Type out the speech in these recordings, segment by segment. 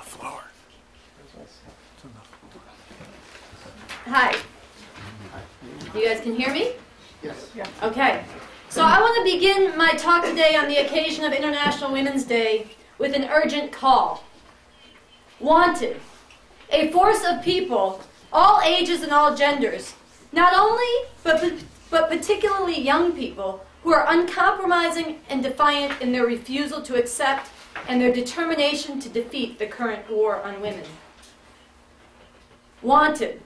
floor. Hi. You guys can hear me? Yes. Yeah. Okay. So I want to begin my talk today on the occasion of International Women's Day with an urgent call. Wanted. A force of people, all ages and all genders, not only, but particularly young people, who are uncompromising and defiant in their refusal to accept and their determination to defeat the current war on women. Wanted.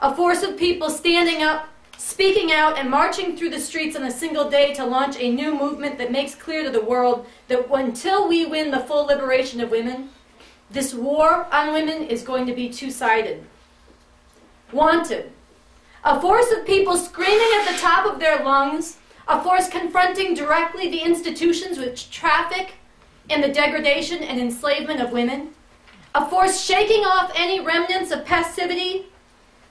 A force of people standing up, speaking out, and marching through the streets on a single day to launch a new movement that makes clear to the world that until we win the full liberation of women, this war on women is going to be two-sided. Wanted. A force of people screaming at the top of their lungs, a force confronting directly the institutions which traffic in the degradation and enslavement of women, a force shaking off any remnants of passivity,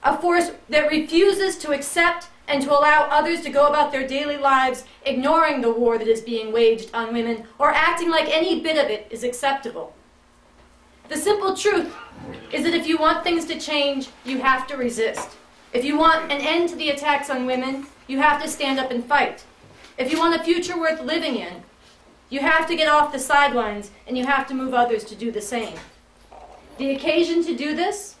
a force that refuses to accept and to allow others to go about their daily lives ignoring the war that is being waged on women or acting like any bit of it is acceptable. The simple truth is that if you want things to change, you have to resist. If you want an end to the attacks on women, you have to stand up and fight. If you want a future worth living in, you have to get off the sidelines and you have to move others to do the same. The occasion to do this,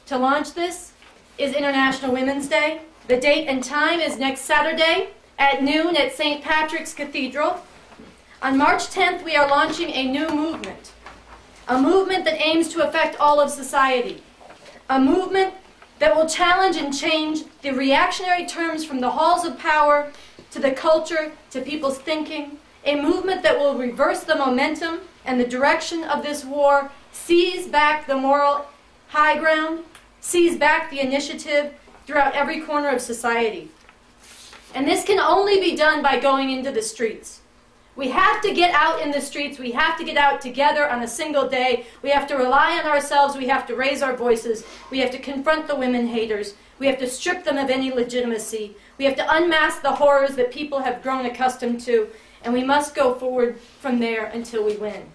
to launch this, is International Women's Day. The date and time is next Saturday at noon at St. Patrick's Cathedral. On March 10th, we are launching a new movement. A movement that aims to affect all of society. A movement that will challenge and change the reactionary terms from the halls of power to the culture to people's thinking. A movement that will reverse the momentum and the direction of this war, seize back the moral high ground, seize back the initiative throughout every corner of society. And this can only be done by going into the streets. We have to get out in the streets. We have to get out together on a single day. We have to rely on ourselves. We have to raise our voices. We have to confront the women haters. We have to strip them of any legitimacy. We have to unmask the horrors that people have grown accustomed to. And we must go forward from there until we win.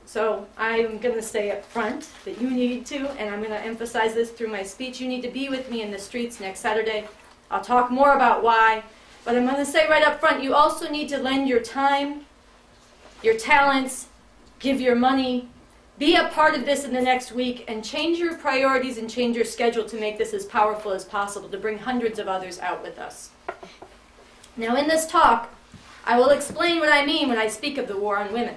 So I'm going to say up front that you need to, and I'm going to emphasize this through my speech, you need to be with me in the streets next Saturday. I'll talk more about why. But I'm going to say right up front, you also need to lend your time, your talents, give your money, be a part of this in the next week, and change your priorities and change your schedule to make this as powerful as possible, to bring hundreds of others out with us. Now in this talk, I will explain what I mean when I speak of the war on women.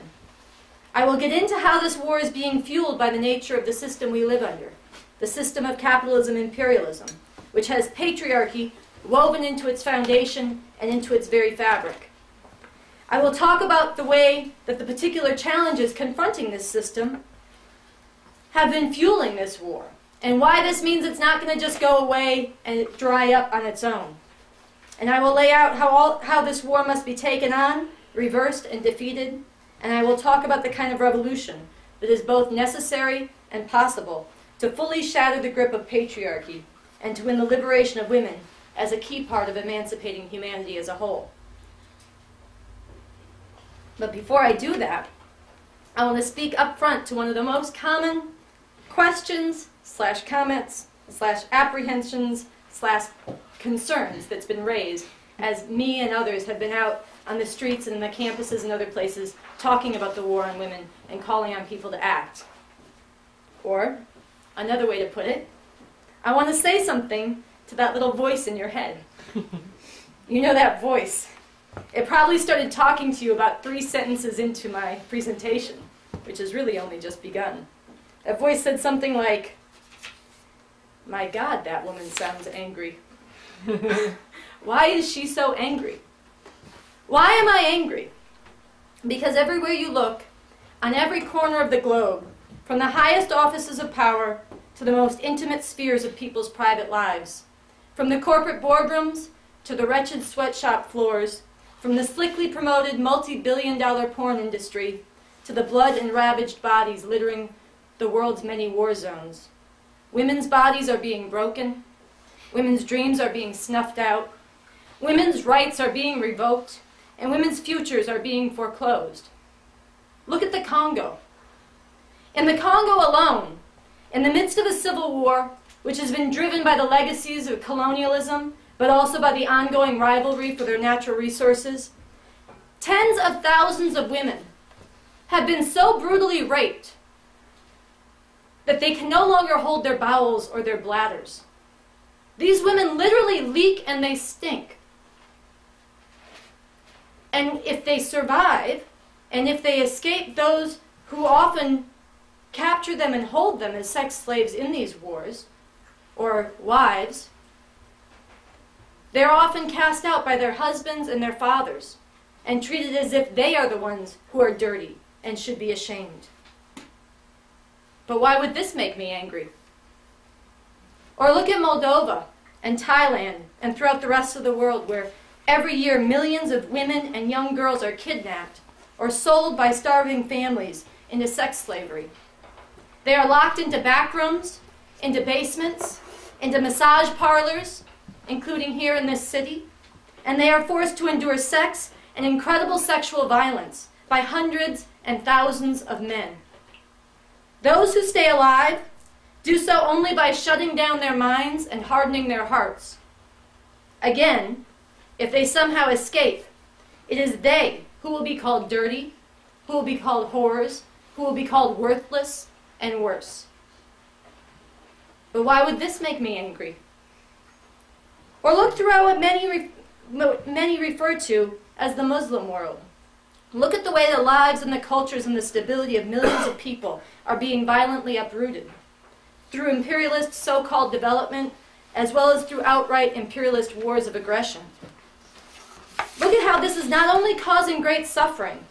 I will get into how this war is being fueled by the nature of the system we live under, the system of capitalism imperialism, which has patriarchy woven into its foundation and into its very fabric. I will talk about the way that the particular challenges confronting this system have been fueling this war, and why this means it's not going to just go away and dry up on its own. And I will lay out how this war must be taken on, reversed, and defeated, and I will talk about the kind of revolution that is both necessary and possible to fully shatter the grip of patriarchy and to win the liberation of women as a key part of emancipating humanity as a whole. But before I do that, I want to speak up front to one of the most common questions, comments, apprehensions, concerns that's been raised as me and others have been out on the streets and the campuses and other places talking about the war on women and calling on people to act. Or, another way to put it, I want to say something to that little voice in your head. You know that voice. It probably started talking to you about 3 sentences into my presentation, which has really only just begun. That voice said something like, "My God, that woman sounds angry." Why is she so angry? Why am I angry? Because everywhere you look, on every corner of the globe, from the highest offices of power to the most intimate spheres of people's private lives, from the corporate boardrooms to the wretched sweatshop floors, from the slickly promoted multi-billion-dollar porn industry to the blood and ravaged bodies littering the world's many war zones, women's bodies are being broken, women's dreams are being snuffed out, women's rights are being revoked, and women's futures are being foreclosed. Look at the Congo. In the Congo alone, in the midst of a civil war, which has been driven by the legacies of colonialism, but also by the ongoing rivalry for their natural resources, tens of thousands of women have been so brutally raped that they can no longer hold their bowels or their bladders. These women literally leak and they stink. And if they survive, and if they escape those who often capture them and hold them as sex slaves in these wars, or wives, they're often cast out by their husbands and their fathers and treated as if they are the ones who are dirty and should be ashamed. But why would this make me angry? Or look at Moldova and Thailand and throughout the rest of the world, where every year millions of women and young girls are kidnapped or sold by starving families into sex slavery. They are locked into back rooms, into basements, into massage parlors, including here in this city, and they are forced to endure sex and incredible sexual violence by hundreds and thousands of men. Those who stay alive do so only by shutting down their minds and hardening their hearts. Again, if they somehow escape, it is they who will be called dirty, who will be called whores, who will be called worthless, and worse. But why would this make me angry? Or look throughout what many refer to as the Muslim world. Look at the way the lives and the cultures and the stability of millions of people are being violently uprooted through imperialist so-called development, as well as through outright imperialist wars of aggression. Look at how this is not only causing great suffering,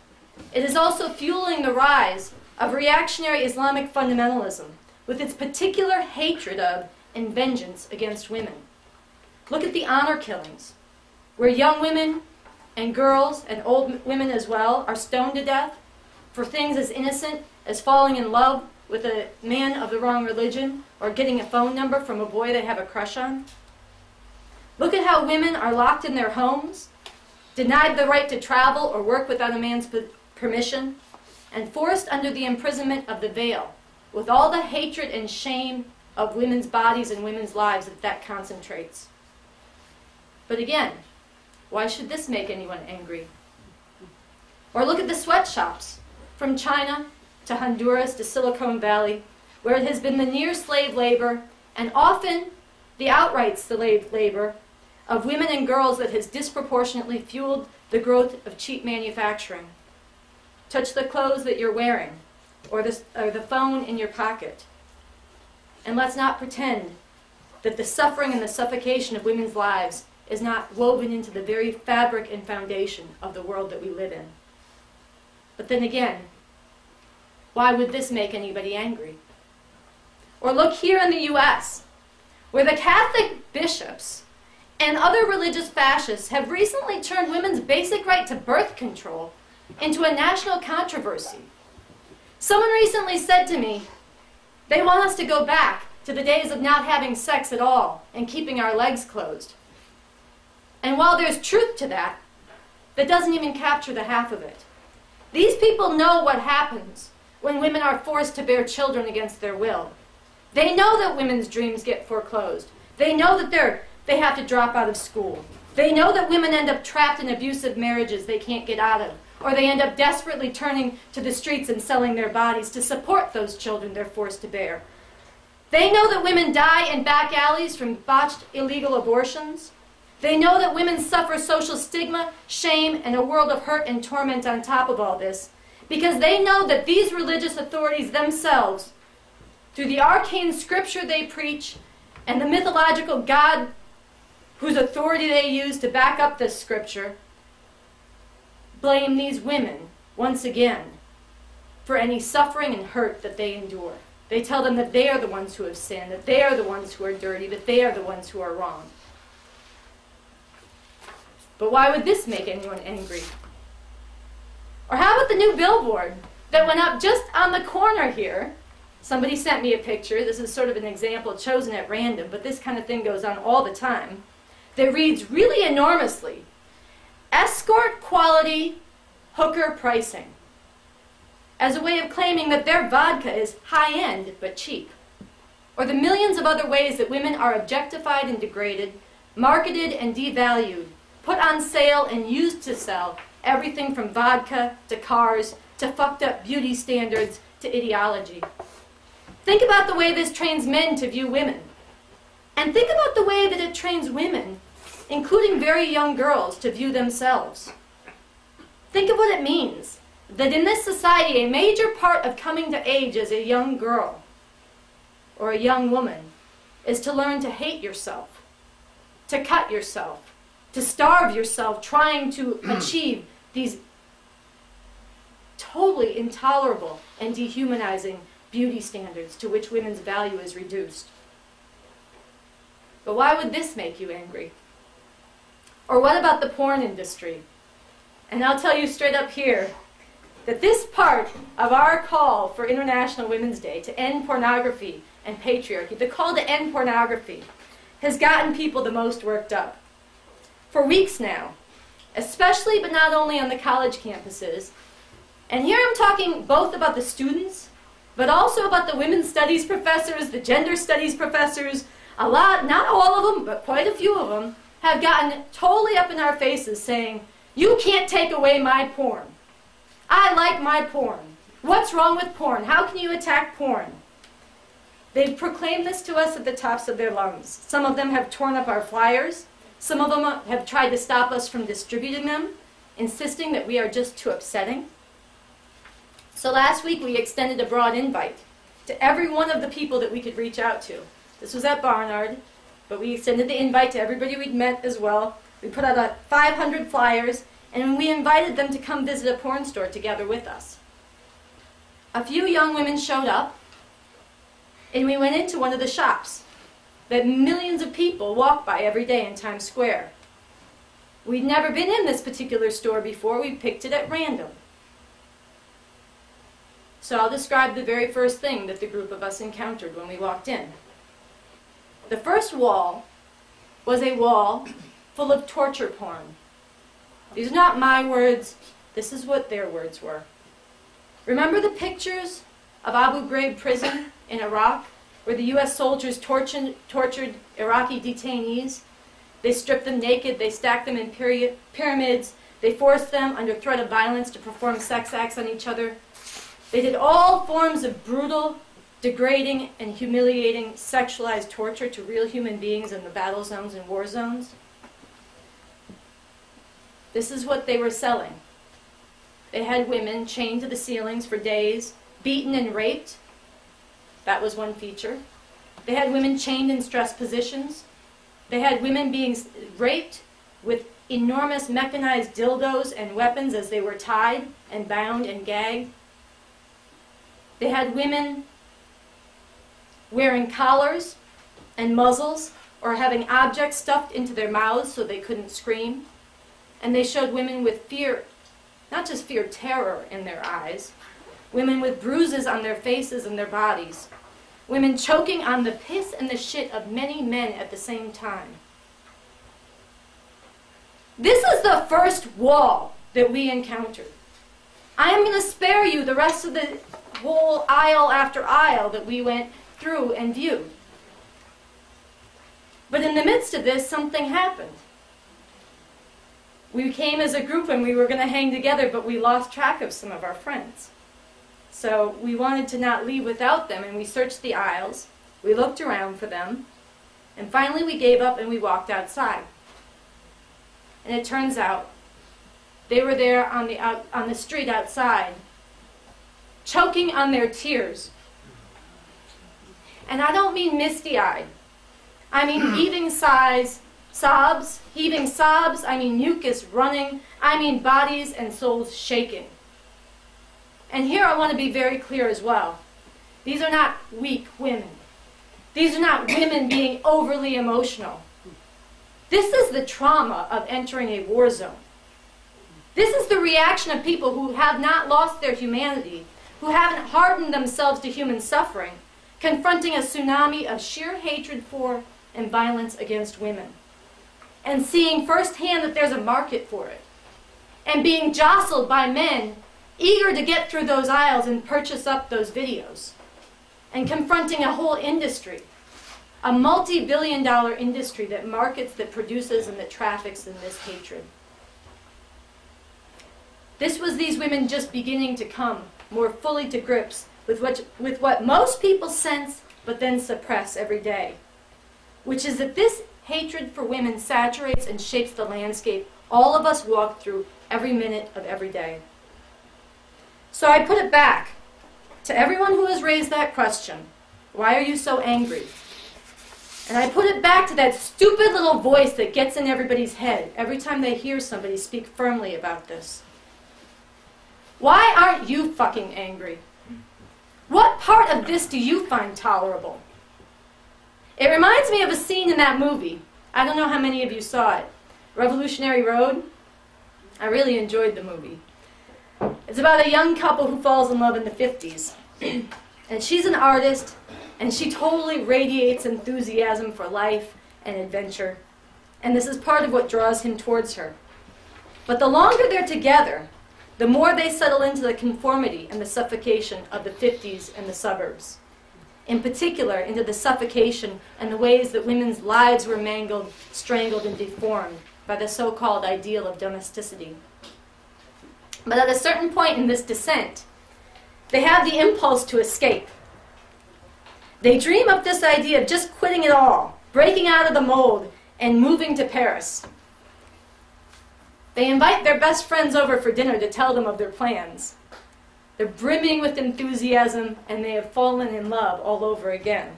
it is also fueling the rise of reactionary Islamic fundamentalism with its particular hatred of and vengeance against women. Look at the honor killings, where young women and girls and old women as well are stoned to death for things as innocent as falling in love with a man of the wrong religion or getting a phone number from a boy they have a crush on. Look at how women are locked in their homes, denied the right to travel or work without a man's permission, and forced under the imprisonment of the veil, with all the hatred and shame of women's bodies and women's lives that concentrates. But again, why should this make anyone angry? Or look at the sweatshops, from China to Honduras to Silicon Valley, where it has been the near slave labor, and often the outright slave labor, of women and girls that has disproportionately fueled the growth of cheap manufacturing. Touch the clothes that you're wearing, or the phone in your pocket. And let's not pretend that the suffering and the suffocation of women's lives is not woven into the very fabric and foundation of the world that we live in. But then again, why would this make anybody angry? Or look here in the U.S., where the Catholic bishops and other religious fascists have recently turned women's basic right to birth control into a national controversy. Someone recently said to me, they want us to go back to the days of not having sex at all and keeping our legs closed. And while there's truth to that, that doesn't even capture the half of it. These people know what happens when women are forced to bear children against their will. They know that women's dreams get foreclosed. They know that they have to drop out of school. They know that women end up trapped in abusive marriages they can't get out of, or they end up desperately turning to the streets and selling their bodies to support those children they're forced to bear. They know that women die in back alleys from botched illegal abortions. They know that women suffer social stigma, shame, and a world of hurt and torment on top of all this, because they know that these religious authorities themselves, through the arcane scripture they preach and the mythological God whose authority they use to back up this scripture, blame these women, once again, for any suffering and hurt that they endure. They tell them that they are the ones who have sinned, that they are the ones who are dirty, that they are the ones who are wrong. But why would this make anyone angry? Or how about the new billboard that went up just on the corner here? Somebody sent me a picture. This is sort of an example chosen at random, but this kind of thing goes on all the time. That reads really enormously, escort quality hooker pricing. as a way of claiming that their vodka is high-end but cheap. Or the millions of other ways that women are objectified and degraded, marketed and devalued, put on sale and used to sell everything from vodka to cars to fucked up beauty standards to ideology. Think about the way this trains men to view women. And think about the way that it trains women, including very young girls, to view themselves. Think of what it means that in this society, a major part of coming to age as a young girl or a young woman is to learn to hate yourself, to cut yourself, to starve yourself, trying to achieve these totally intolerable and dehumanizing beauty standards to which women's value is reduced. But why would this make you angry? Or what about the porn industry? And I'll tell you straight up here that this part of our call for International Women's Day to end pornography and patriarchy, the call to end pornography, has gotten people the most worked up. For weeks now, especially but not only on the college campuses, and here I'm talking both about the students, but also about the women's studies professors, the gender studies professors, a lot, not all of them, but quite a few of them, have gotten totally up in our faces saying, "You can't take away my porn. I like my porn. What's wrong with porn? How can you attack porn?" They've proclaimed this to us at the tops of their lungs. Some of them have torn up our flyers. Some of them have tried to stop us from distributing them, insisting that we are just too upsetting. So last week we extended a broad invite to every one of the people that we could reach out to. This was at Barnard, but we extended the invite to everybody we'd met as well. We put out 500 flyers, and we invited them to come visit a porn store together with us. A few young women showed up, and we went into one of the shops that millions of people walk by every day in Times Square. We'd never been in this particular store before. We picked it at random. So I'll describe the very first thing that the group of us encountered when we walked in. The first wall was a wall full of torture porn. These are not my words. This is what their words were. Remember the pictures of Abu Ghraib prison in Iraq, where the U.S. soldiers tortured Iraqi detainees? They stripped them naked, they stacked them in pyramids, they forced them under threat of violence to perform sex acts on each other. They did all forms of brutal, degrading, and humiliating sexualized torture to real human beings in the battle zones and war zones. This is what they were selling. They had women chained to the ceilings for days, beaten and raped. That was one feature. They had women chained in stress positions. They had women being raped with enormous mechanized dildos and weapons as they were tied and bound and gagged. They had women wearing collars and muzzles or having objects stuffed into their mouths so they couldn't scream. And they showed women with fear, not just fear, terror in their eyes, women with bruises on their faces and their bodies, women choking on the piss and the shit of many men at the same time. This is the first wall that we encountered. I am going to spare you the rest of the whole aisle after aisle that we went through and viewed. But in the midst of this, something happened. We came as a group and we were going to hang together, but we lost track of some of our friends. So we wanted to not leave without them, and we searched the aisles. We looked around for them, and finally we gave up and we walked outside. And it turns out they were there on the street outside, choking on their tears. And I don't mean misty-eyed. I mean heaving sobs, I mean mucus running, I mean bodies and souls shaking. And here I want to be very clear as well. These are not weak women. These are not women being overly emotional. This is the trauma of entering a war zone. This is the reaction of people who have not lost their humanity, who haven't hardened themselves to human suffering, confronting a tsunami of sheer hatred for and violence against women, and seeing firsthand that there's a market for it, and being jostled by men eager to get through those aisles and purchase up those videos, and confronting a whole industry, a multi-billion-dollar industry that markets, that produces, and that traffics in this hatred. This was these women just beginning to come more fully to grips with what most people sense but then suppress every day, which is that this hatred for women saturates and shapes the landscape all of us walk through every minute of every day. So I put it back to everyone who has raised that question, why are you so angry? And I put it back to that stupid little voice that gets in everybody's head every time they hear somebody speak firmly about this. Why aren't you fucking angry? What part of this do you find tolerable? It reminds me of a scene in that movie. I don't know how many of you saw it. Revolutionary Road. I really enjoyed the movie. It's about a young couple who falls in love in the 50s. And she's an artist, and she totally radiates enthusiasm for life and adventure. And this is part of what draws him towards her. But the longer they're together, the more they settle into the conformity and the suffocation of the 50s and the suburbs. In particular, into the suffocation and the ways that women's lives were mangled, strangled, and deformed by the so-called ideal of domesticity. But at a certain point in this descent, they have the impulse to escape. They dream up this idea of just quitting it all, breaking out of the mold, and moving to Paris. They invite their best friends over for dinner to tell them of their plans. They're brimming with enthusiasm, and they have fallen in love all over again.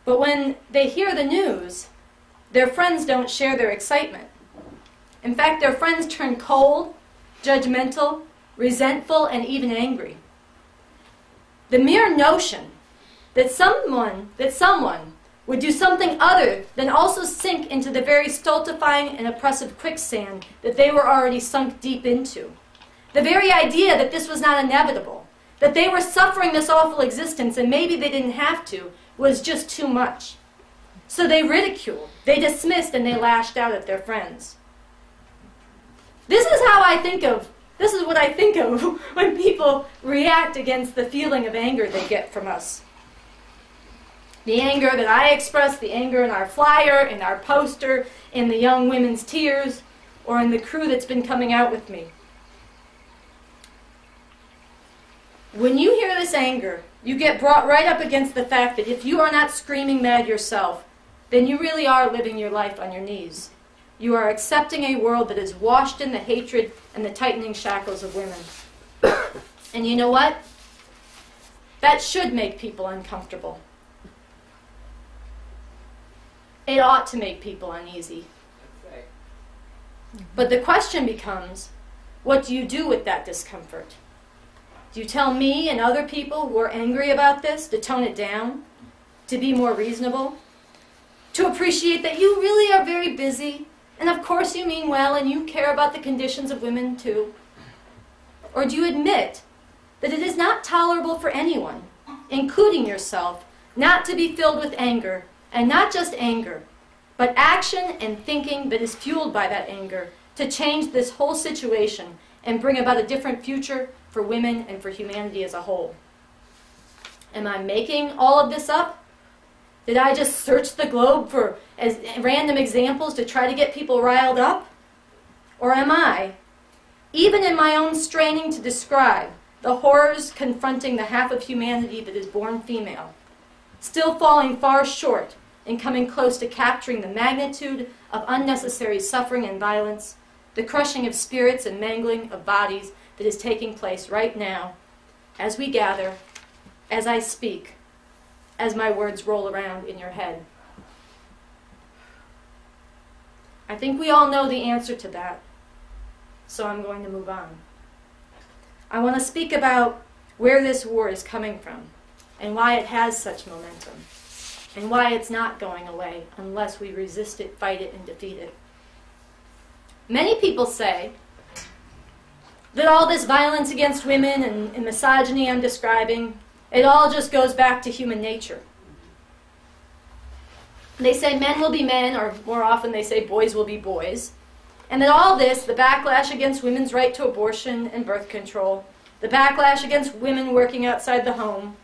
But when they hear the news, their friends don't share their excitement. In fact, their friends turn cold, judgmental, resentful, and even angry. The mere notion that someone would do something other than also sink into the very stultifying and oppressive quicksand that they were already sunk deep into. The very idea that this was not inevitable, that they were suffering this awful existence and maybe they didn't have to, was just too much. So they ridiculed, they dismissed, and they lashed out at their friends. This is what I think of when people react against the feeling of anger they get from us. The anger that I express, the anger in our flyer, in our poster, in the young women's tears, or in the crew that's been coming out with me. When you hear this anger, you get brought right up against the fact that if you are not screaming mad yourself, then you really are living your life on your knees. You are accepting a world that is washed in the hatred and the tightening shackles of women. And you know what? That should make people uncomfortable. It ought to make people uneasy. But the question becomes, what do you do with that discomfort? Do you tell me and other people who are angry about this to tone it down? To be more reasonable? To appreciate that you really are very busy, and of course you mean well, and you care about the conditions of women too? Or do you admit that it is not tolerable for anyone, including yourself, not to be filled with anger, and not just anger, but action and thinking that is fueled by that anger to change this whole situation and bring about a different future for women and for humanity as a whole? Am I making all of this up? Did I just search the globe for as random examples to try to get people riled up? Or am I, even in my own straining to describe the horrors confronting the half of humanity that is born female, still falling far short in coming close to capturing the magnitude of unnecessary suffering and violence, the crushing of spirits and mangling of bodies that is taking place right now, as we gather, as I speak, as my words roll around in your head? I think we all know the answer to that, so I'm going to move on. I want to speak about where this war is coming from, and why it has such momentum, and why it's not going away unless we resist it, fight it, and defeat it. Many people say that all this violence against women and misogyny I'm describing, it all just goes back to human nature. They say men will be men, or more often they say boys will be boys. And that all this, the backlash against women's right to abortion and birth control, the backlash against women working outside the home,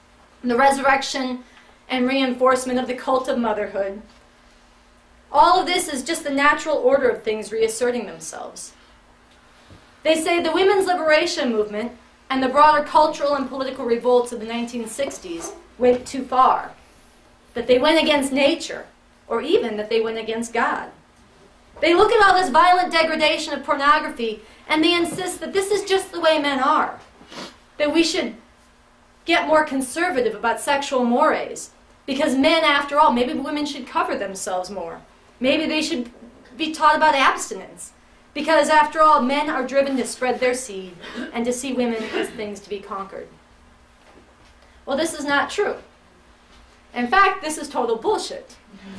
the resurrection and reinforcement of the cult of motherhood, all of this is just the natural order of things reasserting themselves. They say the women's liberation movement and the broader cultural and political revolts of the 1960s went too far, that they went against nature, or even that they went against God. They look at all this violent degradation of pornography and they insist that this is just the way men are, that we should get more conservative about sexual mores, because men, after all, maybe women should cover themselves more. Maybe they should be taught about abstinence, because after all, men are driven to spread their seed and to see women as things to be conquered. Well, this is not true. In fact, this is total bullshit.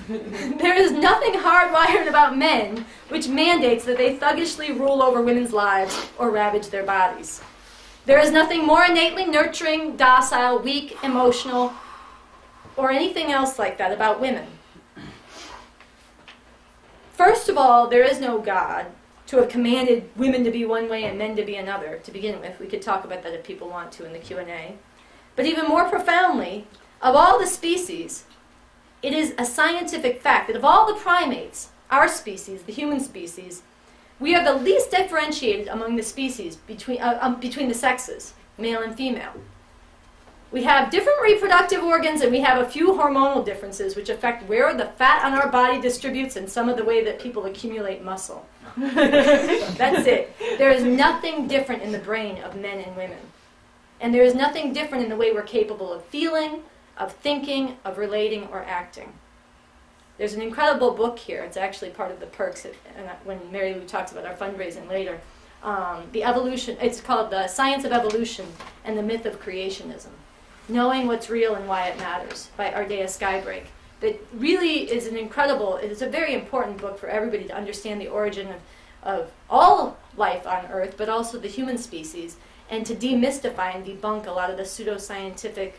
There is nothing hardwired about men which mandates that they thuggishly rule over women's lives or ravage their bodies. There is nothing more innately nurturing, docile, weak, emotional, or anything else like that about women. First of all, there is no God to have commanded women to be one way and men to be another, to begin with. We could talk about that if people want to in the Q&A. But even more profoundly, of all the species, it is a scientific fact that of all the primates, our species, the human species, we are the least differentiated among the species between the sexes, male and female. We have different reproductive organs and we have a few hormonal differences which affect where the fat on our body distributes and some of the way that people accumulate muscle. That's it. There is nothing different in the brain of men and women. And there is nothing different in the way we're capable of feeling, of thinking, of relating, or acting. There's an incredible book here. It's actually part of the perks when Mary Lou talks about our fundraising later. The evolution. It's called The Science of Evolution and the Myth of Creationism. Knowing What's Real and Why It Matters by Ardea Skybreak. That really is an incredible, it's a very important book for everybody to understand the origin of all life on Earth, but also the human species, and to demystify and debunk a lot of the pseudoscientific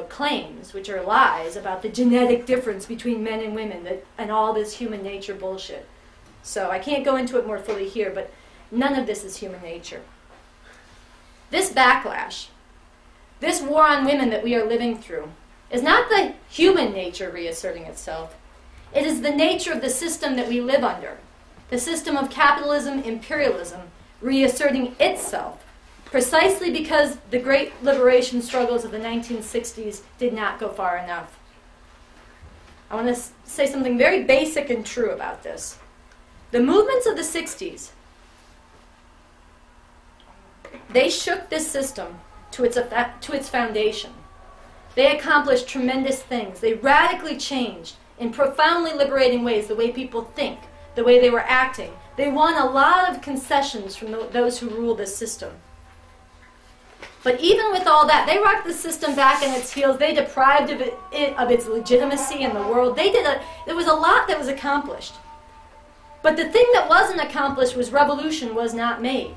claims, which are lies about the genetic difference between men and women and all this human nature bullshit. So I can't go into it more fully here, but none of this is human nature. This backlash, this war on women that we are living through, is not the human nature reasserting itself. It is the nature of the system that we live under, the system of capitalism, imperialism, reasserting itself, precisely because the great liberation struggles of the 1960s did not go far enough. I want to say something very basic and true about this. The movements of the 60s, they shook this system to its foundation. They accomplished tremendous things. They radically changed in profoundly liberating ways the way people think, the way they were acting. They won a lot of concessions from those who rule this system. But even with all that, they rocked the system back on its heels. They deprived it of its legitimacy in the world. There was a lot that was accomplished. But the thing that wasn't accomplished was revolution was not made.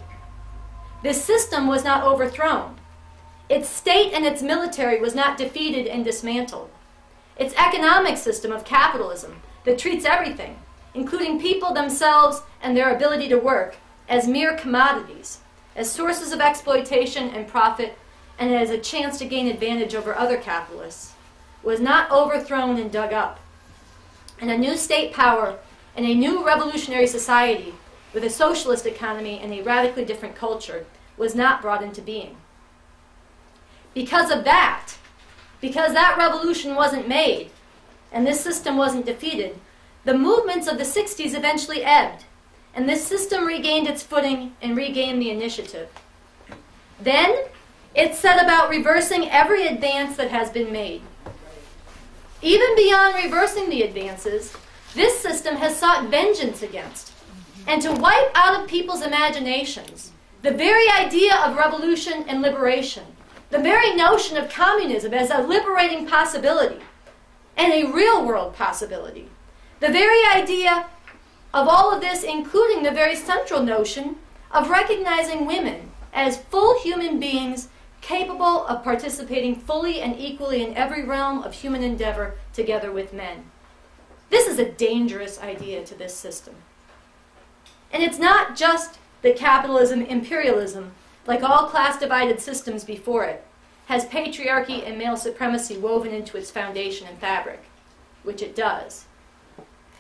This system was not overthrown. Its state and its military was not defeated and dismantled. Its economic system of capitalism that treats everything, including people themselves and their ability to work, as mere commodities, as sources of exploitation and profit, and as a chance to gain advantage over other capitalists, was not overthrown and dug up. And a new state power and a new revolutionary society with a socialist economy and a radically different culture was not brought into being. Because of that, because that revolution wasn't made and this system wasn't defeated, the movements of the 60s eventually ebbed, and this system regained its footing and regained the initiative. Then, it set about reversing every advance that has been made. Even beyond reversing the advances, this system has sought vengeance against, and to wipe out of people's imaginations the very idea of revolution and liberation, the very notion of communism as a liberating possibility and a real-world possibility. The very idea of all of this, including the very central notion of recognizing women as full human beings capable of participating fully and equally in every realm of human endeavor together with men. This is a dangerous idea to this system. And it's not just that capitalism, imperialism, like all class-divided systems before it, has patriarchy and male supremacy woven into its foundation and fabric, which it does.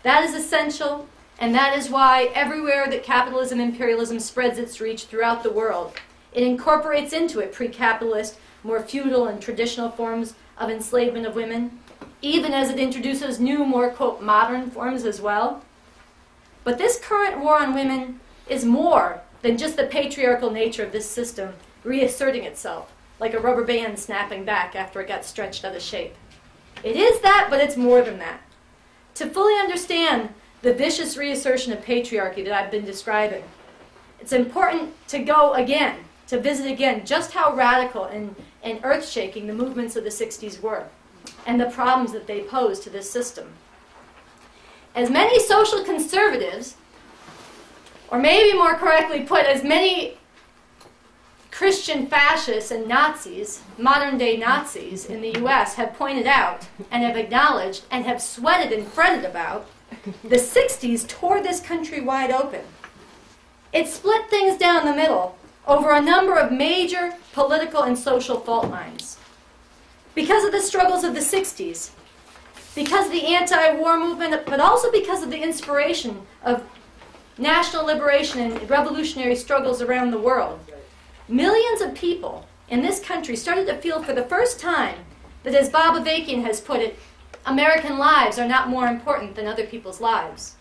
That is essential, and that is why everywhere that capitalism, imperialism spreads its reach throughout the world, it incorporates into it pre-capitalist, more feudal and traditional forms of enslavement of women, even as it introduces new, more, quote, modern forms as well. But this current war on women is more than just the patriarchal nature of this system reasserting itself, like a rubber band snapping back after it got stretched out of shape. It is that, but it's more than that. To fully understand the vicious reassertion of patriarchy that I've been describing, it's important to go again, to visit again just how radical and earth-shaking the movements of the 60s were, and the problems that they posed to this system. As many social conservatives, or maybe more correctly put, as many Christian fascists and Nazis, modern-day Nazis in the US, have pointed out and have acknowledged and have sweated and fretted about, the 60s tore this country wide open. It split things down the middle over a number of major political and social fault lines. Because of the struggles of the 60s, because of the anti-war movement, but also because of the inspiration of national liberation and revolutionary struggles around the world, millions of people in this country started to feel for the first time that, as Bob Avakian has put it, American lives are not more important than other people's lives.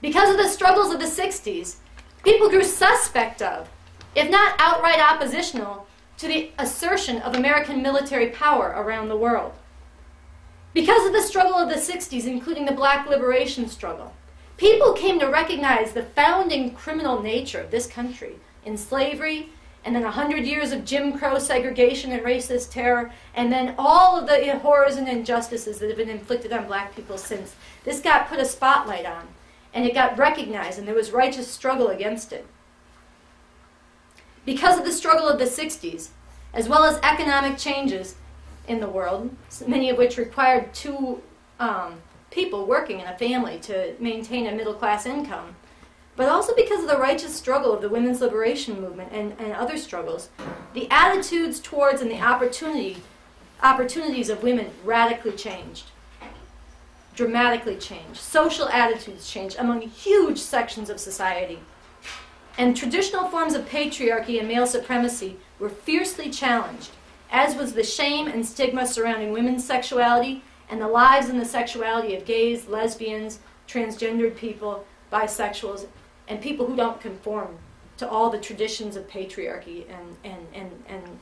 Because of the struggles of the 60s, people grew suspect of, if not outright oppositional, to the assertion of American military power around the world. Because of the struggle of the 60s, including the Black liberation struggle, people came to recognize the founding criminal nature of this country in slavery, and then 100 years of Jim Crow segregation and racist terror, and then all of the horrors and injustices that have been inflicted on black people since. This got put a spotlight on, and it got recognized, and there was righteous struggle against it. Because of the struggle of the 60s, as well as economic changes in the world, many of which required two people working in a family to maintain a middle-class income, but also because of the righteous struggle of the women's liberation movement and other struggles, the attitudes towards and the opportunities of women radically changed, dramatically changed. Social attitudes changed among huge sections of society. And traditional forms of patriarchy and male supremacy were fiercely challenged, as was the shame and stigma surrounding women's sexuality and the lives and the sexuality of gays, lesbians, transgendered people, bisexuals, and people who don't conform to all the traditions of patriarchy and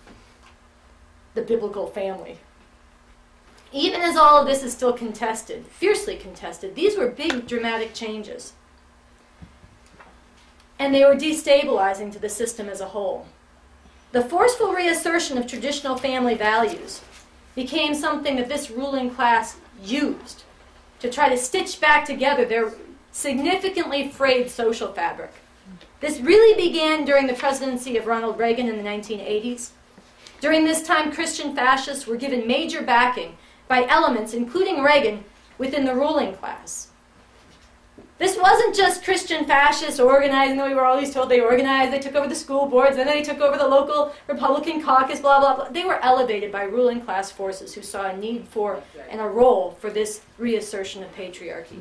the biblical family. Even as all of this is still contested, fiercely contested, these were big dramatic changes. And they were destabilizing to the system as a whole. The forceful reassertion of traditional family values became something that this ruling class used to try to stitch back together their significantly frayed social fabric. This really began during the presidency of Ronald Reagan in the 1980s. During this time, Christian fascists were given major backing by elements, including Reagan, within the ruling class. This wasn't just Christian fascists organizing, though we were always told they organized, they took over the school boards, then they took over the local Republican caucus, blah, blah, blah. They were elevated by ruling class forces who saw a need for and a role for this reassertion of patriarchy.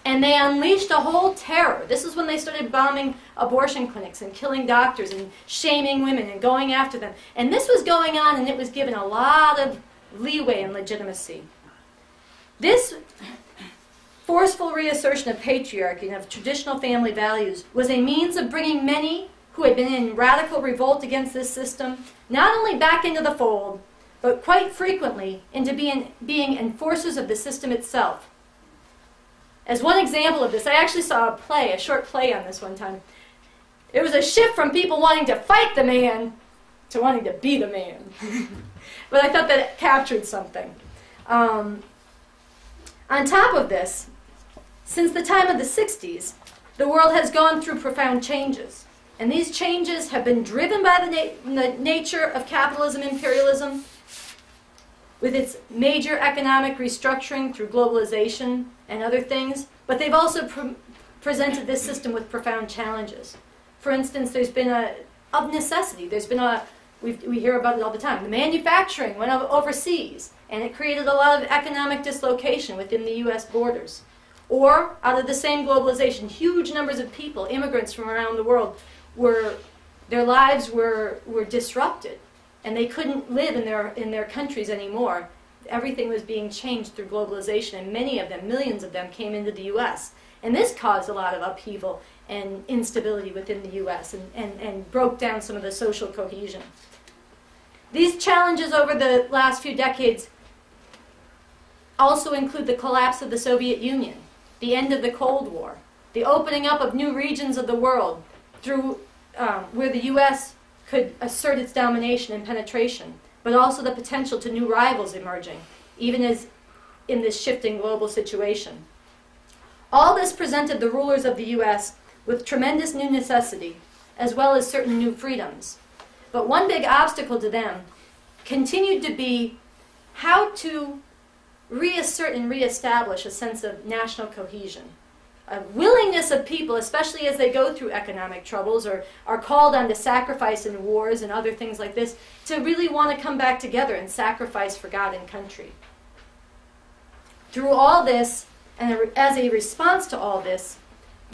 And they unleashed a whole terror. This is when they started bombing abortion clinics and killing doctors and shaming women and going after them. And this was going on, and it was given a lot of leeway and legitimacy. This forceful reassertion of patriarchy and of traditional family values was a means of bringing many who had been in radical revolt against this system not only back into the fold, but quite frequently into being enforcers of the system itself. As one example of this, I actually saw a short play on this one time. It was a shift from people wanting to fight the man to wanting to be the man. But I thought that it captured something. On top of this, since the time of the 60s, the world has gone through profound changes. And these changes have been driven by the nature of capitalism, imperialism, with its major economic restructuring through globalization and other things. But they've also presented this system with profound challenges. For instance, there's been of necessity, we hear about it all the time, the manufacturing went overseas, and it created a lot of economic dislocation within the U.S. borders. Or, out of the same globalization, huge numbers of people, immigrants from around the world, their lives were disrupted, and they couldn't live in their countries anymore. Everything was being changed through globalization, and many of them, millions of them, came into the U.S. And this caused a lot of upheaval and instability within the U.S. and broke down some of the social cohesion. These challenges over the last few decades also include the collapse of the Soviet Union, the end of the Cold War, the opening up of new regions of the world through where the U.S. could assert its domination and penetration, but also the potential to new rivals emerging, even as in this shifting global situation. All this presented the rulers of the U.S. with tremendous new necessity, as well as certain new freedoms. But one big obstacle to them continued to be how to reassert and reestablish a sense of national cohesion. A willingness of people, especially as they go through economic troubles or are called on to sacrifice in wars and other things like this, to really want to come back together and sacrifice for God and country. Through all this, and as a response to all this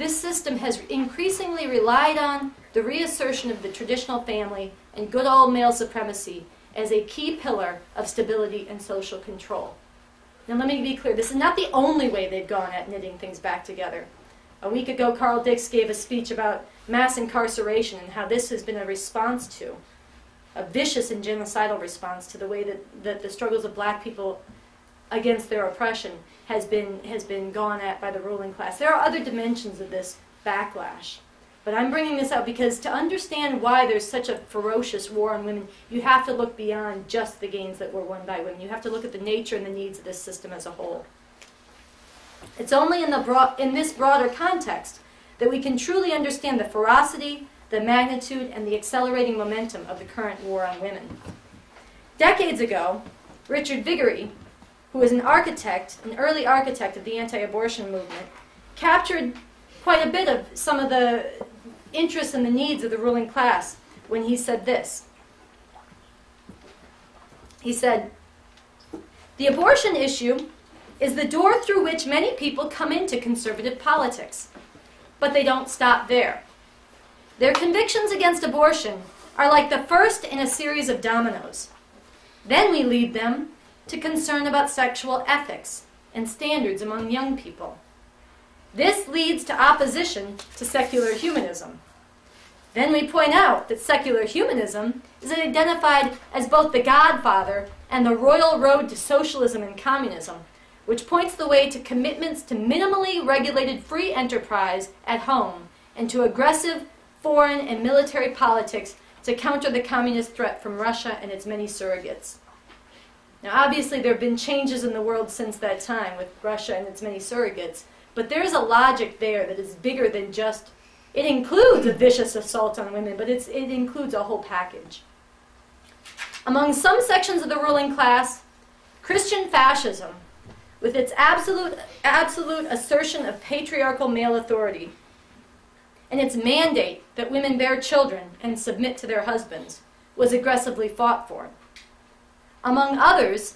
system has increasingly relied on the reassertion of the traditional family and good old male supremacy as a key pillar of stability and social control. Now let me be clear, this is not the only way they've gone at knitting things back together. A week ago, Carl Dix gave a speech about mass incarceration and how this has been a response to, a vicious and genocidal response to the way that the struggles of black people against their oppression has been gone at by the ruling class. There are other dimensions of this backlash. But I'm bringing this up because to understand why there's such a ferocious war on women, you have to look beyond just the gains that were won by women. You have to look at the nature and the needs of this system as a whole. It's only in this broader context that we can truly understand the ferocity, the magnitude, and the accelerating momentum of the current war on women. Decades ago, Richard Viguerie, who was an early architect of the anti-abortion movement, captured quite a bit of some of the interests and the needs of the ruling class when he said this. He said, "The abortion issue is the door through which many people come into conservative politics, but they don't stop there. Their convictions against abortion are like the first in a series of dominoes. Then we lead them to concern about sexual ethics and standards among young people. This leads to opposition to secular humanism. Then we point out that secular humanism is identified as both the godfather and the royal road to socialism and communism, which points the way to commitments to minimally regulated free enterprise at home and to aggressive foreign and military politics to counter the communist threat from Russia and its many surrogates." Now, obviously, there have been changes in the world since that time with Russia and its many surrogates, but there is a logic there that is bigger than just, it includes a vicious assault on women, but it includes a whole package. Among some sections of the ruling class, Christian fascism, with its absolute assertion of patriarchal male authority, and its mandate that women bear children and submit to their husbands, was aggressively fought for. Among others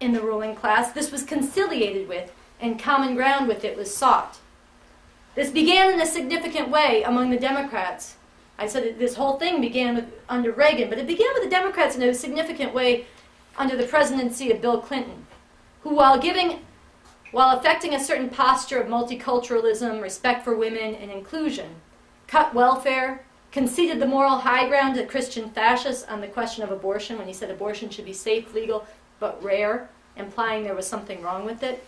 in the ruling class, this was conciliated with, and common ground with it was sought. This began in a significant way among the Democrats. I said that this whole thing began under Reagan, but it began with the Democrats in a significant way under the presidency of Bill Clinton, who while affecting a certain posture of multiculturalism, respect for women, and inclusion, cut welfare, conceded the moral high ground to Christian fascists on the question of abortion when he said abortion should be safe, legal, but rare, implying there was something wrong with it.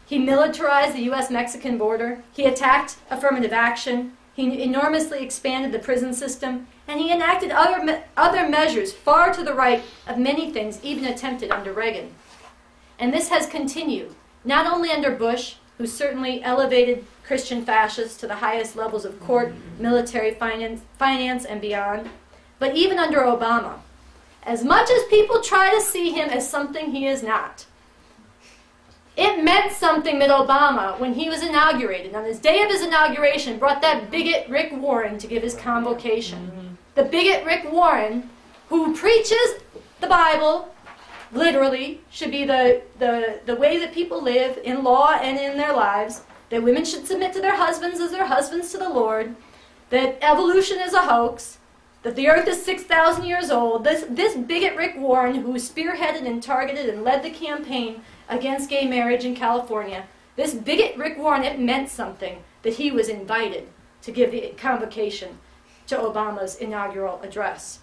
He militarized the U.S.-Mexican border. He attacked affirmative action. He enormously expanded the prison system. And he enacted other measures far to the right of many things even attempted under Reagan. And this has continued, not only under Bush, who certainly elevated Christian fascists to the highest levels of court, military, finance, and beyond, but even under Obama. As much as people try to see him as something he is not. It meant something that Obama, when he was inaugurated, on his day of his inauguration, brought that bigot Rick Warren to give his convocation. The bigot Rick Warren, who preaches the Bible, literally, should be the way that people live in law and in their lives, that women should submit to their husbands as their husbands to the Lord, that evolution is a hoax, that the earth is 6,000 years old. This bigot Rick Warren, who spearheaded and targeted and led the campaign against gay marriage in California, this bigot Rick Warren, it meant something that he was invited to give the convocation to Obama's inaugural address.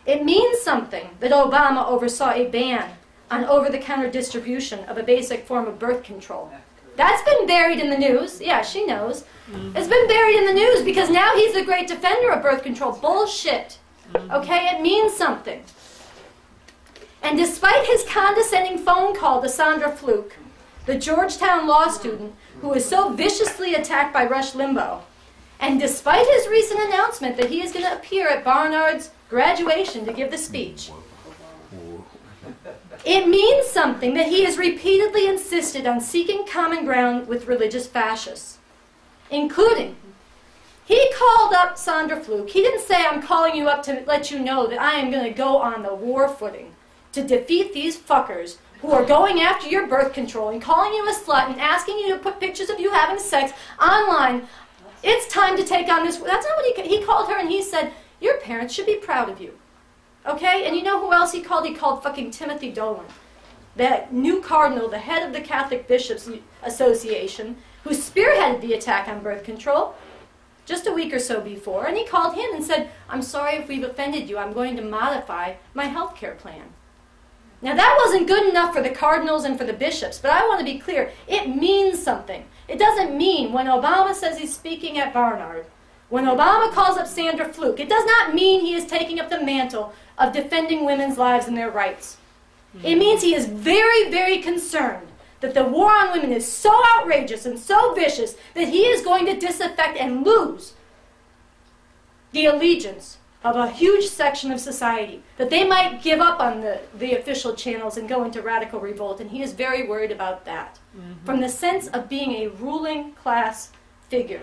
It means something that Obama oversaw a ban on over-the-counter distribution of a basic form of birth control. That's been buried in the news. Yeah, she knows. It's been buried in the news because now he's the great defender of birth control. Bullshit. Okay, it means something. And despite his condescending phone call to Sandra Fluke, the Georgetown law student who was so viciously attacked by Rush Limbaugh, and despite his recent announcement that he is going to appear at Barnard's graduation to give the speech, it means something that he has repeatedly insisted on seeking common ground with religious fascists, including, he called up Sandra Fluke. He didn't say, I'm calling you up to let you know that I am going to go on the war footing to defeat these fuckers who are going after your birth control and calling you a slut and asking you to put pictures of you having sex online. It's time to take on this. That's not what he called her, and he said, your parents should be proud of you. Okay? And you know who else he called? He called fucking Timothy Dolan, that new cardinal, the head of the Catholic Bishops Association, who spearheaded the attack on birth control just a week or so before. And he called him and said, I'm sorry if we've offended you. I'm going to modify my health care plan. Now that wasn't good enough for the cardinals and for the bishops, but I want to be clear, it means something. It doesn't mean when Obama says he's speaking at Barnard, when Obama calls up Sandra Fluke, it does not mean he is taking up the mantle of defending women's lives and their rights. It means he is very, very concerned that the war on women is so outrageous and so vicious that he is going to disaffect and lose the allegiance of a huge section of society, that they might give up on the official channels and go into radical revolt, and he is very worried about that. From the sense of being a ruling class figure,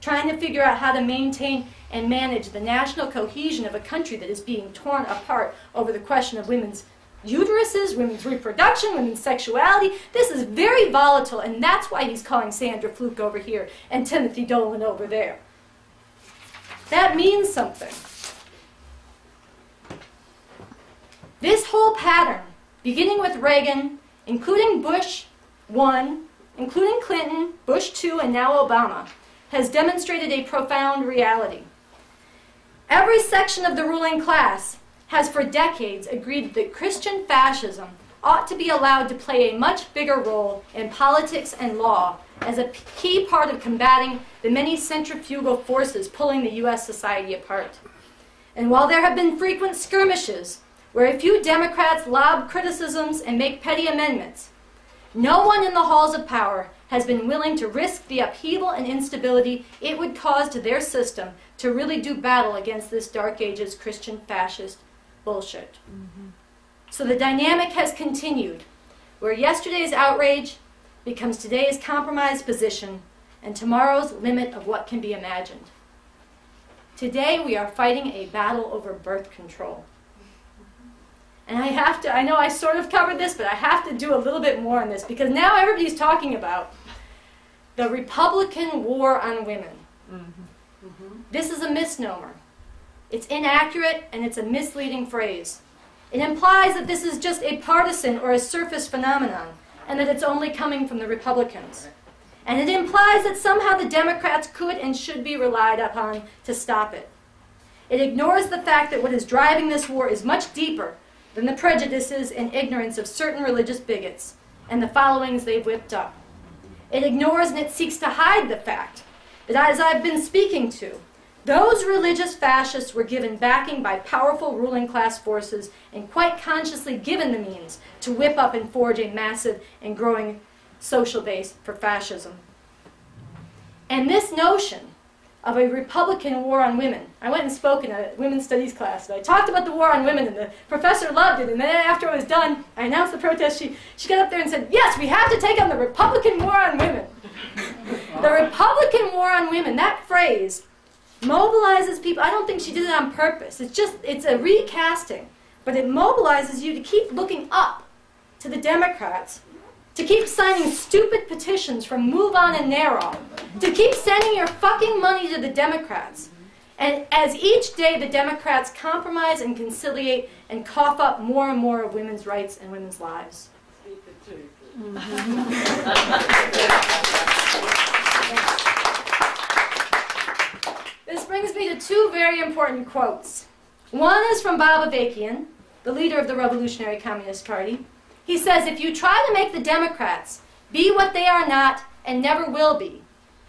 trying to figure out how to maintain and manage the national cohesion of a country that is being torn apart over the question of women's uteruses, women's reproduction, women's sexuality. This is very volatile, and that's why he's calling Sandra Fluke over here and Timothy Dolan over there. That means something. This whole pattern, beginning with Reagan, including Bush 1, including Clinton, Bush 2, and now Obama, has demonstrated a profound reality. Every section of the ruling class has for decades agreed that Christian fascism ought to be allowed to play a much bigger role in politics and law as a key part of combating the many centrifugal forces pulling the U.S. society apart. And while there have been frequent skirmishes where a few Democrats lob criticisms and make petty amendments, no one in the halls of power has been willing to risk the upheaval and instability it would cause to their system to really do battle against this Dark Ages Christian fascist bullshit. So the dynamic has continued, where yesterday's outrage becomes today's compromised position and tomorrow's limit of what can be imagined. Today we are fighting a battle over birth control. And I know I sort of covered this, but I have to do a little bit more on this, because now everybody's talking about the Republican war on women. This is a misnomer. It's inaccurate, and it's a misleading phrase. It implies that this is just a partisan or a surface phenomenon, and that it's only coming from the Republicans. And it implies that somehow the Democrats could and should be relied upon to stop it. It ignores the fact that what is driving this war is much deeper than the prejudices and ignorance of certain religious bigots and the followings they've whipped up. It ignores and it seeks to hide the fact that, as I've been speaking to, those religious fascists were given backing by powerful ruling class forces and quite consciously given the means to whip up and forge a massive and growing social base for fascism. And this notion of a Republican war on women. I went and spoke in a women's studies class, and I talked about the war on women, and the professor loved it. And then after I was done, I announced the protest. She got up there and said, yes, we have to take on the Republican war on women. The Republican war on women, that phrase mobilizes people. I don't think she did it on purpose. It's a recasting. But it mobilizes you to keep looking up to the Democrats, to keep signing stupid petitions from Move On and Narrow, to keep sending your fucking money to the Democrats. And as each day the Democrats compromise and conciliate and cough up more and more of women's rights and women's lives. Speak the truth. This brings me to two very important quotes. One is from Bob Avakian, the leader of the Revolutionary Communist Party. He says, if you try to make the Democrats be what they are not and never will be,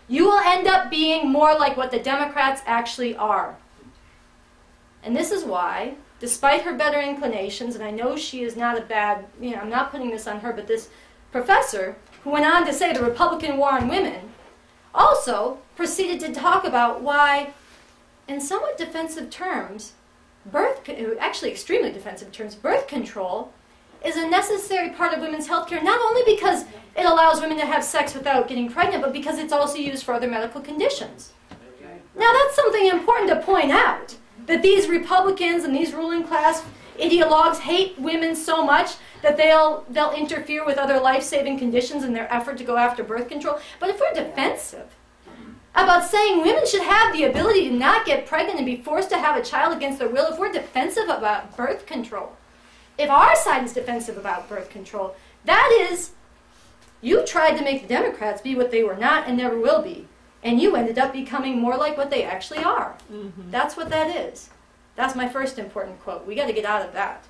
you will end up being more like what the Democrats actually are. And this is why, despite her better inclinations, and I know she is not a bad, I'm not putting this on her, but this professor, who went on to say the Republican war on women, also proceeded to talk about why, in somewhat defensive terms, actually extremely defensive terms, birth control is a necessary part of women's health care, not only because it allows women to have sex without getting pregnant, but because it's also used for other medical conditions. Now that's something important to point out, that these Republicans and these ruling class ideologues hate women so much that they'll interfere with other life-saving conditions in their effort to go after birth control. But if we're defensive about saying women should have the ability to not get pregnant and be forced to have a child against their will, if we're defensive about birth control, if our side is defensive about birth control, that is, you tried to make the Democrats be what they were not and never will be, and you ended up becoming more like what they actually are. Mm-hmm. That's what that is. That's my first important quote. We got to get out of that.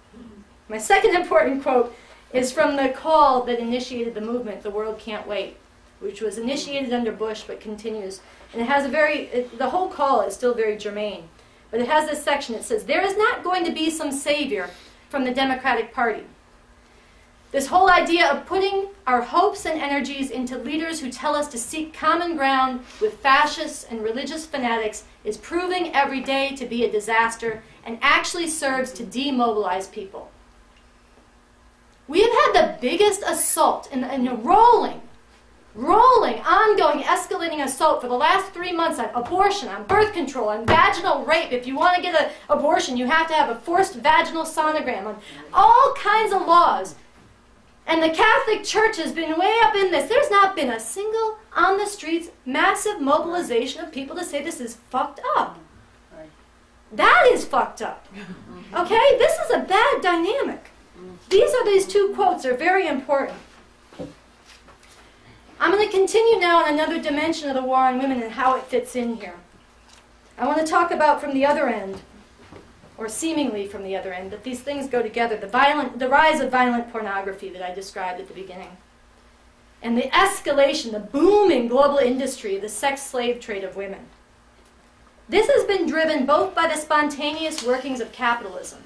My second important quote is from the call that initiated the movement, The World Can't Wait, which was initiated under Bush but continues. And it has the whole call is still very germane. But it has this section. It says, there is not going to be some savior from the Democratic Party. This whole idea of putting our hopes and energies into leaders who tell us to seek common ground with fascists and religious fanatics is proving every day to be a disaster and actually serves to demobilize people. We have had the biggest assault in a rolling, ongoing, escalating assault for the last 3 months on abortion, on birth control, on vaginal rape. If you want to get an abortion, you have to have a forced vaginal sonogram, on all kinds of laws. And the Catholic Church has been way up in this. There's not been a single, on the streets, massive mobilization of people to say this is fucked up. That is fucked up. Okay? This is a bad dynamic. These two quotes are very important. I'm going to continue now on another dimension of the war on women and how it fits in here. I want to talk about from the other end, or seemingly from the other end, that these things go together. The rise of violent pornography that I described at the beginning. And the escalation, the booming global industry, the sex slave trade of women. This has been driven both by the spontaneous workings of capitalism.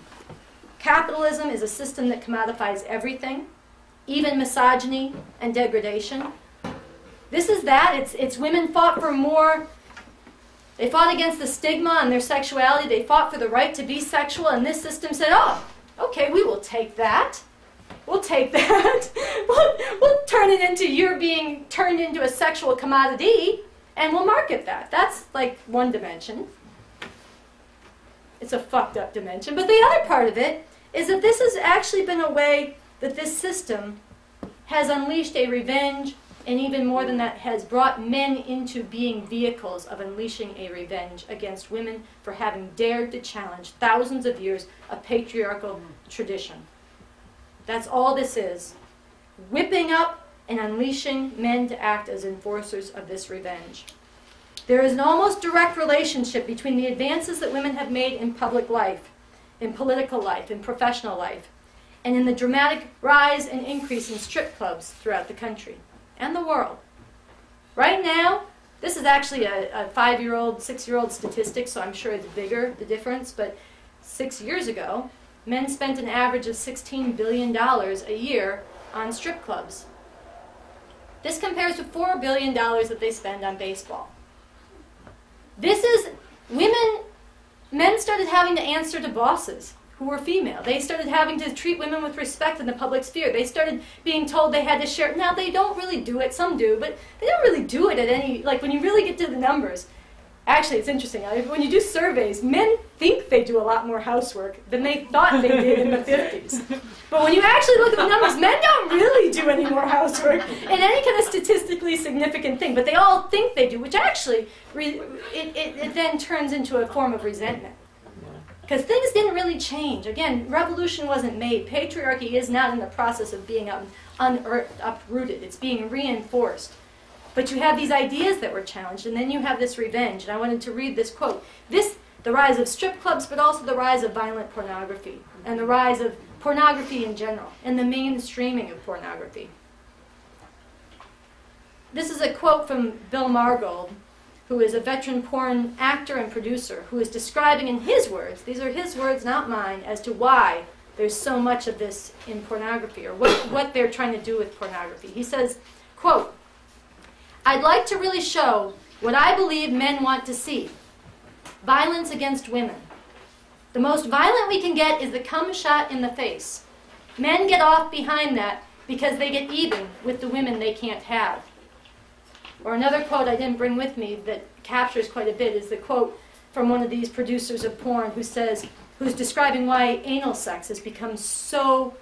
Capitalism is a system that commodifies everything, even misogyny and degradation. This is that. It's women fought for more. They fought against the stigma on their sexuality. They fought for the right to be sexual, and this system said, oh, okay, we will take that. We'll take that. We'll turn it into you're being turned into a sexual commodity, and we'll market that. That's like one dimension. It's a fucked up dimension. But the other part of it is that this has actually been a way that this system has unleashed a revenge, and even more than that, has brought men into being vehicles of unleashing a revenge against women for having dared to challenge thousands of years of patriarchal tradition. That's all this is. Whipping up and unleashing men to act as enforcers of this revenge. There is an almost direct relationship between the advances that women have made in public life, in political life, in professional life, and in the dramatic rise and increase in strip clubs throughout the country and the world. Right now, this is actually a 5-year-old, 6-year-old statistic, so I'm sure it's bigger, the difference, but 6 years ago, men spent an average of $16 billion a year on strip clubs. This compares to $4 billion that they spend on baseball. Men started having to answer to bosses who were female. They started having to treat women with respect in the public sphere. They started being told they had to share. Now, they don't really do it. Some do, but they don't really do it at any, like when you really get to the numbers. Actually, it's interesting. When you do surveys, men think they do a lot more housework than they thought they did in the 50s. But when you actually look at the numbers, men don't really do any more housework in any kind of statistically significant thing. But they all think they do, which actually, it then turns into a form of resentment. Because things didn't really change. Again, revolution wasn't made. Patriarchy is not in the process of being uprooted. It's being reinforced. But you have these ideas that were challenged, and then you have this revenge. And I wanted to read this quote. The rise of strip clubs, but also the rise of violent pornography, and the rise of pornography in general, and the mainstreaming of pornography. This is a quote from Bill Margold, who is a veteran porn actor and producer, who is describing in his words, these are his words, not mine, as to why there's so much of this in pornography, or what they're trying to do with pornography. He says, quote, "I'd like to really show what I believe men want to see. Violence against women. The most violent we can get is the cum shot in the face. Men get off behind that because they get even with the women they can't have." Or another quote I didn't bring with me that captures quite a bit is the quote from one of these producers of porn who's describing why anal sex has become so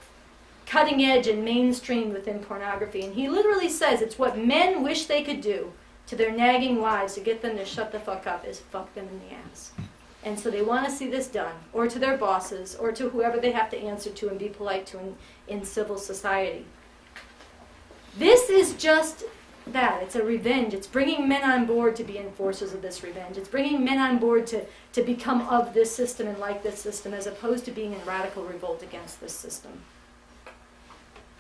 cutting edge and mainstream within pornography. And he literally says it's what men wish they could do to their nagging wives to get them to shut the fuck up is fuck them in the ass. And so they want to see this done, or to their bosses, or to whoever they have to answer to and be polite to in civil society. This is just that. It's a revenge. It's bringing men on board to be enforcers of this revenge. It's bringing men on board to become of this system and like this system, as opposed to being in radical revolt against this system.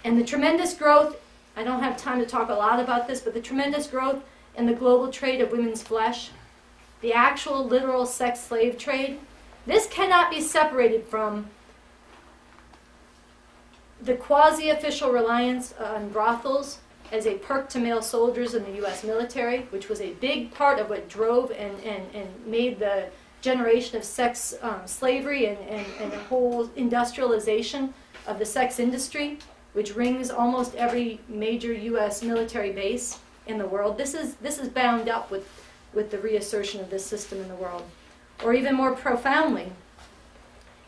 And the tremendous growth, I don't have time to talk a lot about this, but the tremendous growth in the global trade of women's flesh, the actual literal sex slave trade, this cannot be separated from the quasi-official reliance on brothels as a perk to male soldiers in the U.S. military, which was a big part of what drove and made the generation of sex slavery and the whole industrialization of the sex industry, which rings almost every major U.S. military base in the world. This is bound up with the reassertion of this system in the world. Or even more profoundly,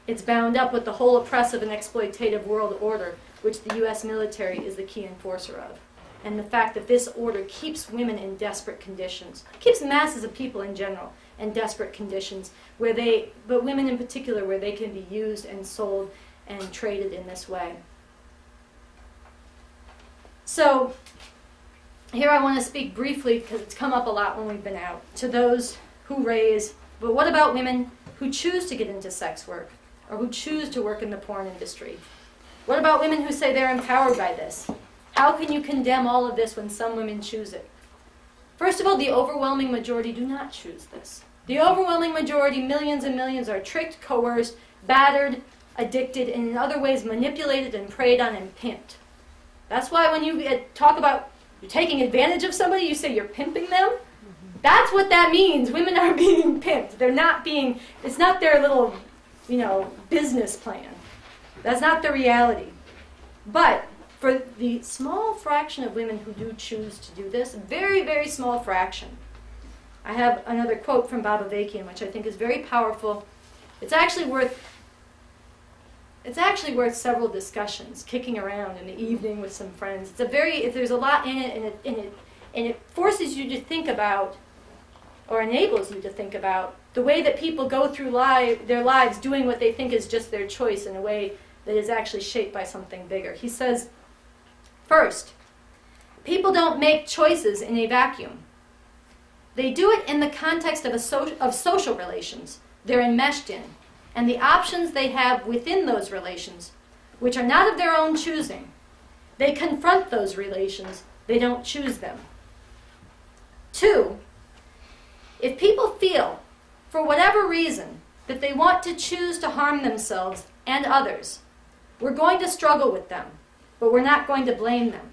it's bound up with the whole oppressive and exploitative world order, which the U.S. military is the key enforcer of. And the fact that this order keeps women in desperate conditions, keeps masses of people in general in desperate conditions, but women in particular, where they can be used and sold and traded in this way. So here I want to speak briefly, because it's come up a lot when we've been out, to those who raise, but what about women who choose to get into sex work, or who choose to work in the porn industry? What about women who say they're empowered by this? How can you condemn all of this when some women choose it? First of all, the overwhelming majority do not choose this. The overwhelming majority, millions and millions, are tricked, coerced, battered, addicted, and in other ways manipulated and preyed on and pimped. That's why when you talk about you're taking advantage of somebody, you say you're pimping them. That's what that means. Women are being pimped. They're not being, it's not their little, business plan. That's not the reality. But for the small fraction of women who do choose to do this, very, very small fraction, I have another quote from Baba Vakian, which I think is very powerful. It's actually worth several discussions, kicking around in the evening with some friends. There's a lot in it, and it forces you to think about, or enables you to think about, the way that people go through their lives doing what they think is just their choice in a way that is actually shaped by something bigger. He says, first, people don't make choices in a vacuum. They do it in the context of social relations they're enmeshed in, and the options they have within those relations, which are not of their own choosing. They confront those relations. They don't choose them. 2, if people feel, for whatever reason, that they want to choose to harm themselves and others, we're going to struggle with them, but we're not going to blame them.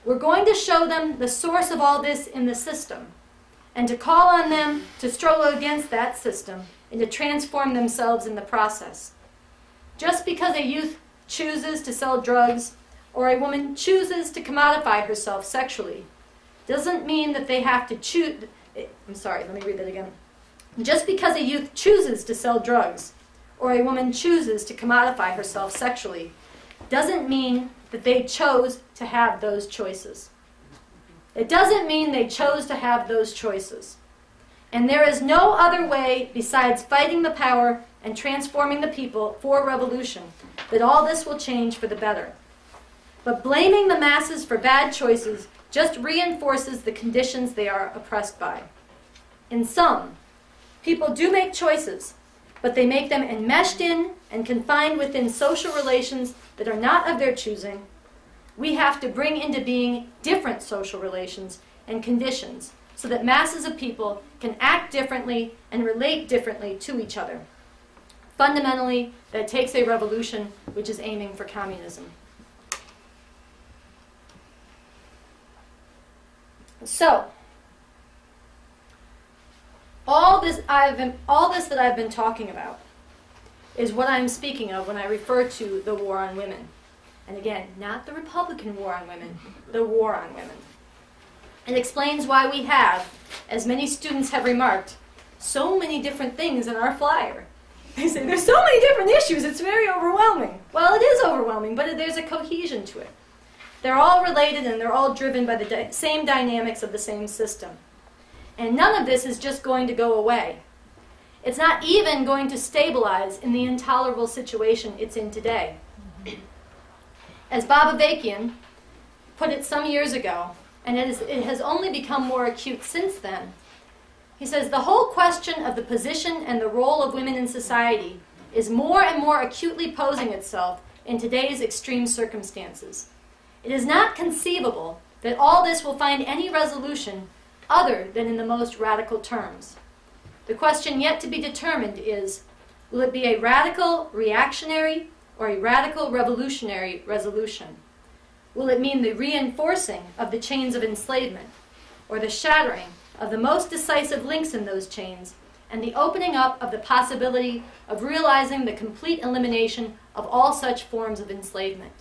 We're going to show them the source of all this in the system, and to call on them to struggle against that system and to transform themselves in the process. Just because a youth chooses to sell drugs or a woman chooses to commodify herself sexually doesn't mean that they have to choose. I'm sorry, let me read that again. Just because a youth chooses to sell drugs or a woman chooses to commodify herself sexually doesn't mean that they chose to have those choices. It doesn't mean they chose to have those choices. And there is no other way besides fighting the power and transforming the people for revolution that all this will change for the better. But blaming the masses for bad choices just reinforces the conditions they are oppressed by. In sum, people do make choices, but they make them enmeshed in and confined within social relations that are not of their choosing. We have to bring into being different social relations and conditions so that masses of people can act differently and relate differently to each other. Fundamentally, that takes a revolution which is aiming for communism. So, all this that I've been talking about is what I'm speaking of when I refer to the war on women. And again, not the Republican war on women, the war on women. It explains why we have, as many students have remarked, so many different things in our flyer. They say, there's so many different issues, it's very overwhelming. Well, it is overwhelming, but there's a cohesion to it. They're all related and they're all driven by the same dynamics of the same system. And none of this is just going to go away. It's not even going to stabilize in the intolerable situation it's in today. As Bob Avakian put it some years ago, and it has only become more acute since then, he says, the whole question of the position and the role of women in society is more and more acutely posing itself in today's extreme circumstances. It is not conceivable that all this will find any resolution other than in the most radical terms. The question yet to be determined is, will it be a radical reactionary or a radical revolutionary resolution? Will it mean the reinforcing of the chains of enslavement, or the shattering of the most decisive links in those chains, and the opening up of the possibility of realizing the complete elimination of all such forms of enslavement?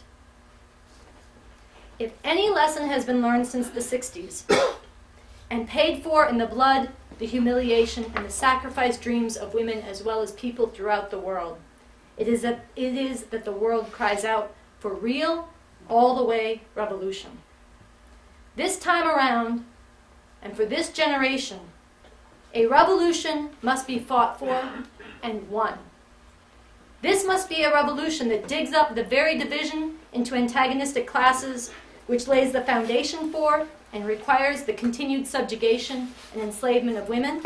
If any lesson has been learned since the 60s, and paid for in the blood, the humiliation, and the sacrifice dreams of women as well as people throughout the world, it is that the world cries out for real, all-the-way revolution. This time around, and for this generation, a revolution must be fought for and won. This must be a revolution that digs up the very division into antagonistic classes, which lays the foundation for and requires the continued subjugation and enslavement of women.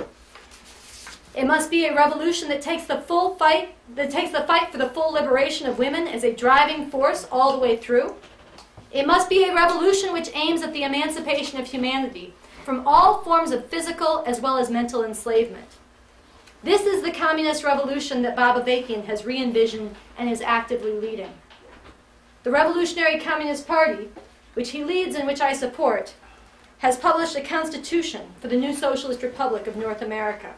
It must be a revolution that takes the fight for the full liberation of women as a driving force all the way through. It must be a revolution which aims at the emancipation of humanity from all forms of physical as well as mental enslavement. This is the communist revolution that Bob Avakian has re-envisioned and is actively leading. The Revolutionary Communist Party, which he leads and which I support, has published a constitution for the new Socialist Republic of North America.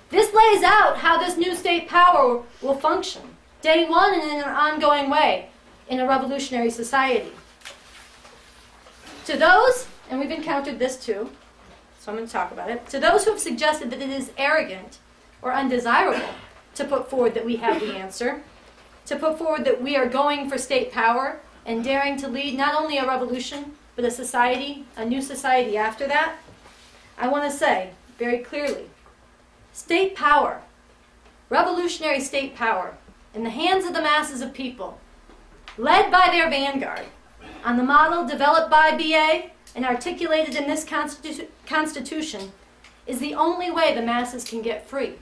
This lays out how this new state power will function, day one and in an ongoing way, in a revolutionary society. To those, and we've encountered this too, so I'm going to talk about it, to those who have suggested that it is arrogant or undesirable to put forward that we have the answer, to put forward that we are going for state power and daring to lead not only a revolution, but a society, a new society after that, I want to say very clearly, state power, revolutionary state power, in the hands of the masses of people, led by their vanguard, on the model developed by BA and articulated in this Constitution, is the only way the masses can get free.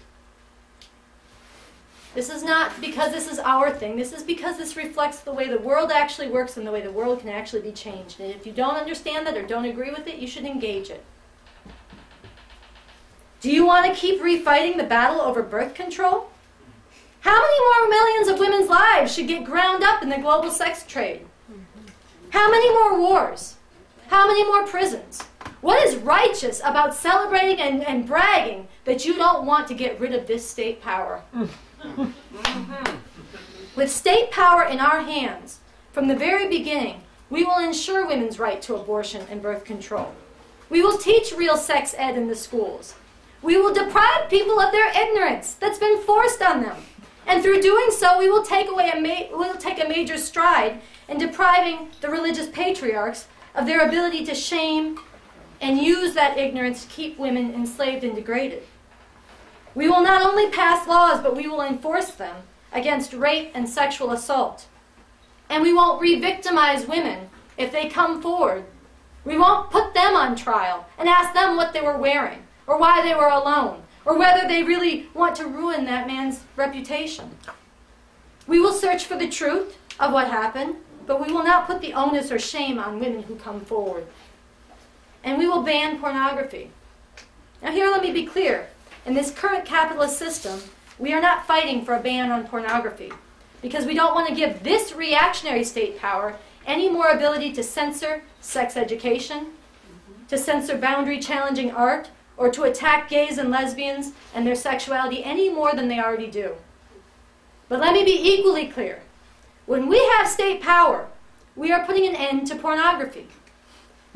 This is not because this is our thing. This is because this reflects the way the world actually works and the way the world can actually be changed. And if you don't understand that or don't agree with it, you should engage it. Do you want to keep refighting the battle over birth control? How many more millions of women's lives should get ground up in the global sex trade? How many more wars? How many more prisons? What is righteous about celebrating and bragging that you don't want to get rid of this state power? With state power in our hands, from the very beginning, we will ensure women's right to abortion and birth control. We will teach real sex ed in the schools. We will deprive people of their ignorance that's been forced on them. And through doing so, we will take a major stride in depriving the religious patriarchs of their ability to shame and use that ignorance to keep women enslaved and degraded. We will not only pass laws, but we will enforce them against rape and sexual assault. And we won't re-victimize women if they come forward. We won't put them on trial and ask them what they were wearing, or why they were alone, or whether they really want to ruin that man's reputation. We will search for the truth of what happened, but we will not put the onus or shame on women who come forward. And we will ban pornography. Now here, let me be clear. In this current capitalist system, we are not fighting for a ban on pornography, because we don't want to give this reactionary state power any more ability to censor sex education, to censor boundary-challenging art, or to attack gays and lesbians and their sexuality any more than they already do. But let me be equally clear. When we have state power, we are putting an end to pornography.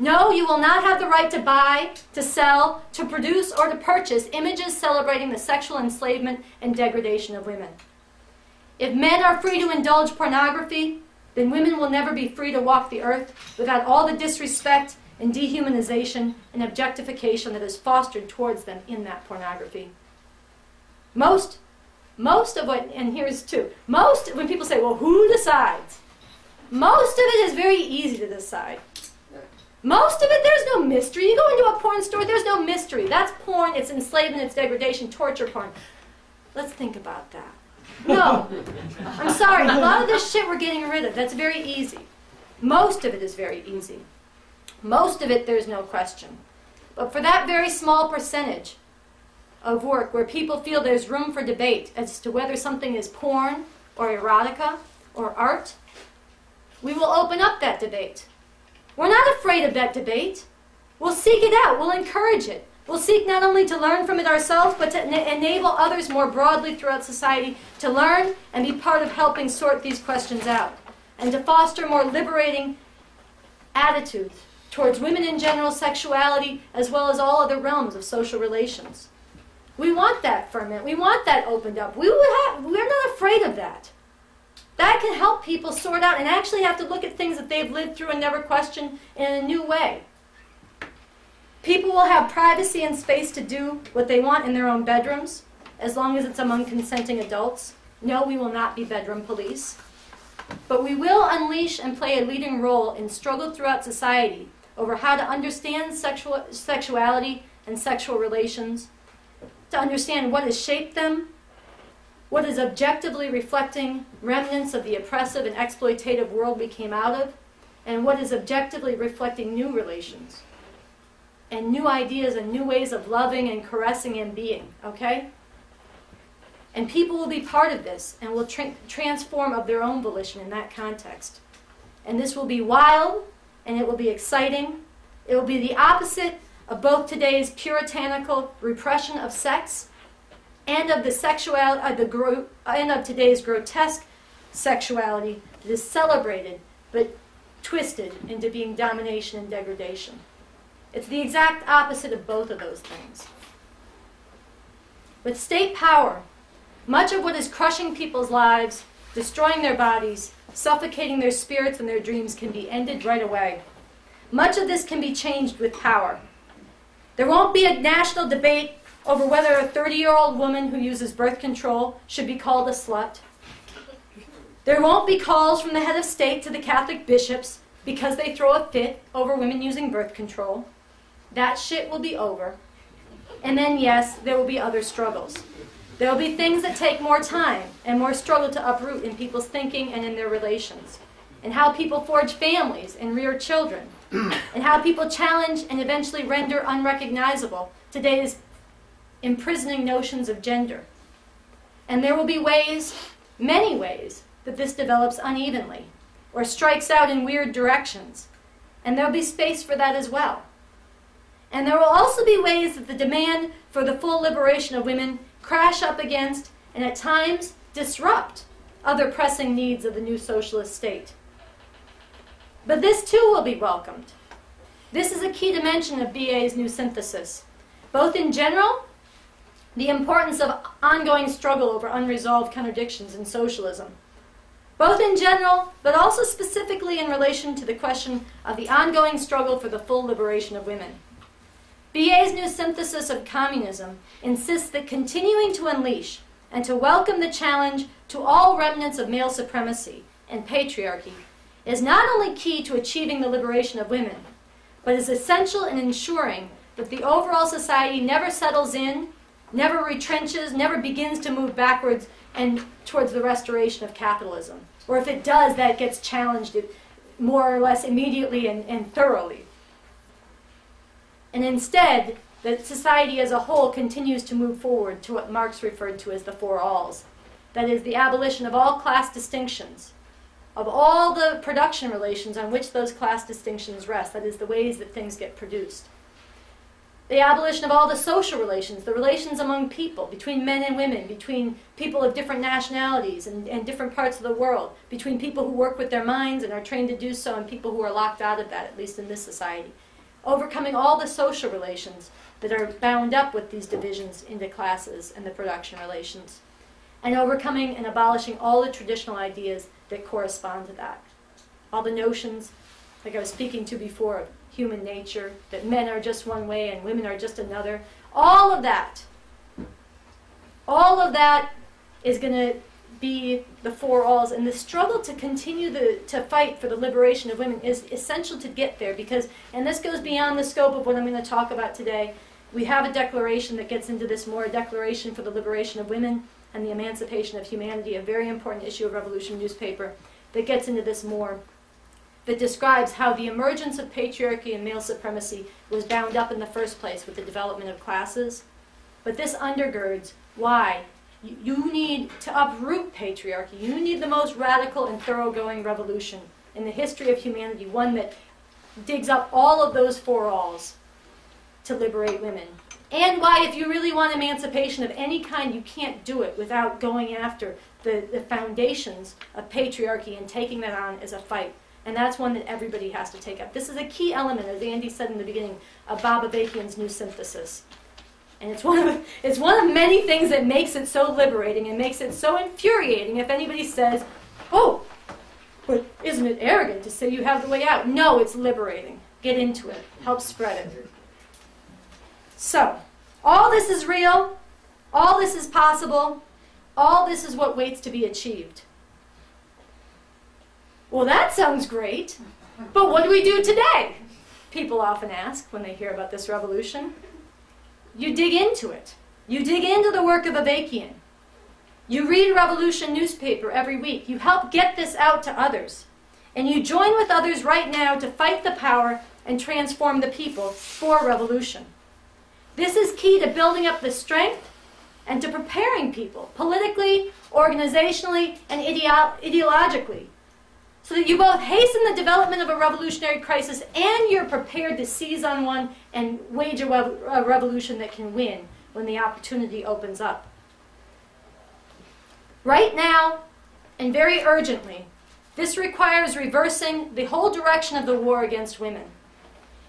No, you will not have the right to buy, to sell, to produce, or to purchase images celebrating the sexual enslavement and degradation of women. If men are free to indulge pornography, then women will never be free to walk the earth without all the disrespect and dehumanization and objectification that is fostered towards them in that pornography. Most of what, and here's two, when people say, well, who decides? Most of it is very easy to decide. Most of it, there's no mystery. You go into a porn store, there's no mystery. That's porn, it's enslavement, it's degradation, torture porn. Let's think about that. No, I'm sorry, a lot of this shit we're getting rid of. That's very easy. Most of it is very easy. Most of it, there's no question. But for that very small percentage of work where people feel there's room for debate as to whether something is porn or erotica or art, we will open up that debate. We're not afraid of that debate. We'll seek it out. We'll encourage it. We'll seek not only to learn from it ourselves, but to enable others more broadly throughout society to learn and be part of helping sort these questions out, and to foster more liberating attitudes towards women in general, sexuality, as well as all other realms of social relations. We want that ferment. We want that opened up. We're not afraid of that. That can help people sort out and actually have to look at things that they've lived through and never questioned in a new way. People will have privacy and space to do what they want in their own bedrooms, as long as it's among consenting adults. No, we will not be bedroom police. But we will unleash and play a leading role in struggle throughout society over how to understand sexuality and sexual relations, to understand what has shaped them, what is objectively reflecting remnants of the oppressive and exploitative world we came out of, and what is objectively reflecting new relations, and new ideas and new ways of loving and caressing and being, okay? And people will be part of this and will transform of their own volition in that context. And this will be wild, and it will be exciting. It will be the opposite of both today's puritanical repression of sex and of the and of today's grotesque sexuality that is celebrated but twisted into being domination and degradation. It's the exact opposite of both of those things. With state power, much of what is crushing people's lives, destroying their bodies, suffocating their spirits and their dreams can be ended right away. Much of this can be changed with power. There won't be a national debate over whether a 30-year-old woman who uses birth control should be called a slut. There won't be calls from the head of state to the Catholic bishops because they throw a fit over women using birth control. That shit will be over. And then, yes, there will be other struggles. There will be things that take more time and more struggle to uproot in people's thinking and in their relations, and how people forge families and rear children, and how people challenge and eventually render unrecognizable today's imprisoning notions of gender. And there will be ways, many ways, that this develops unevenly or strikes out in weird directions, and there will be space for that as well. And there will also be ways that the demand for the full liberation of women crash up against and at times disrupt other pressing needs of the new socialist state. But this too will be welcomed. This is a key dimension of BA's new synthesis, both in general, the importance of ongoing struggle over unresolved contradictions in socialism, both in general, but also specifically in relation to the question of the ongoing struggle for the full liberation of women. BA's new synthesis of communism insists that continuing to unleash and to welcome the challenge to all remnants of male supremacy and patriarchy is not only key to achieving the liberation of women, but is essential in ensuring that the overall society never settles in, never retrenches, never begins to move backwards and towards the restoration of capitalism. Or if it does, that gets challenged more or less immediately and thoroughly. And instead, that society as a whole continues to move forward to what Marx referred to as the four alls. That is, the abolition of all class distinctions, of all the production relations on which those class distinctions rest, that is, the ways that things get produced. The abolition of all the social relations, the relations among people, between men and women, between people of different nationalities and different parts of the world, between people who work with their minds and are trained to do so and people who are locked out of that, at least in this society. Overcoming all the social relations that are bound up with these divisions into classes and the production relations. And overcoming and abolishing all the traditional ideas that correspond to that. All the notions, like I was speaking to before, of human nature, that men are just one way and women are just another. All of that is going to be the four alls. And the struggle to continue to fight for the liberation of women is essential to get there because, and this goes beyond the scope of what I'm going to talk about today, we have a declaration that gets into this more, a declaration for the liberation of women and the emancipation of humanity, a very important issue of Revolution newspaper that gets into this more, that describes how the emergence of patriarchy and male supremacy was bound up in the first place with the development of classes. But this undergirds why you need to uproot patriarchy. You need the most radical and thoroughgoing revolution in the history of humanity, one that digs up all of those four alls to liberate women. And why, if you really want emancipation of any kind, you can't do it without going after the foundations of patriarchy and taking that on as a fight. And that's one that everybody has to take up. This is a key element, as Andy said in the beginning, of Bob Avakian's new synthesis. And it's one of many things that makes it so liberating and makes it so infuriating if anybody says, oh, but isn't it arrogant to say you have the way out? No, it's liberating. Get into it. Help spread it. So, all this is real, all this is possible, all this is what waits to be achieved. Well, that sounds great, but what do we do today? People often ask when they hear about this revolution. You dig into it. You dig into the work of Avakian. You read Revolution newspaper every week. You help get this out to others. And you join with others right now to fight the power and transform the people for revolution. This is key to building up the strength and to preparing people, politically, organizationally, and ideologically, so that you both hasten the development of a revolutionary crisis and you're prepared to seize on one and wage a revolution that can win when the opportunity opens up. Right now, and very urgently, this requires reversing the whole direction of the war against women.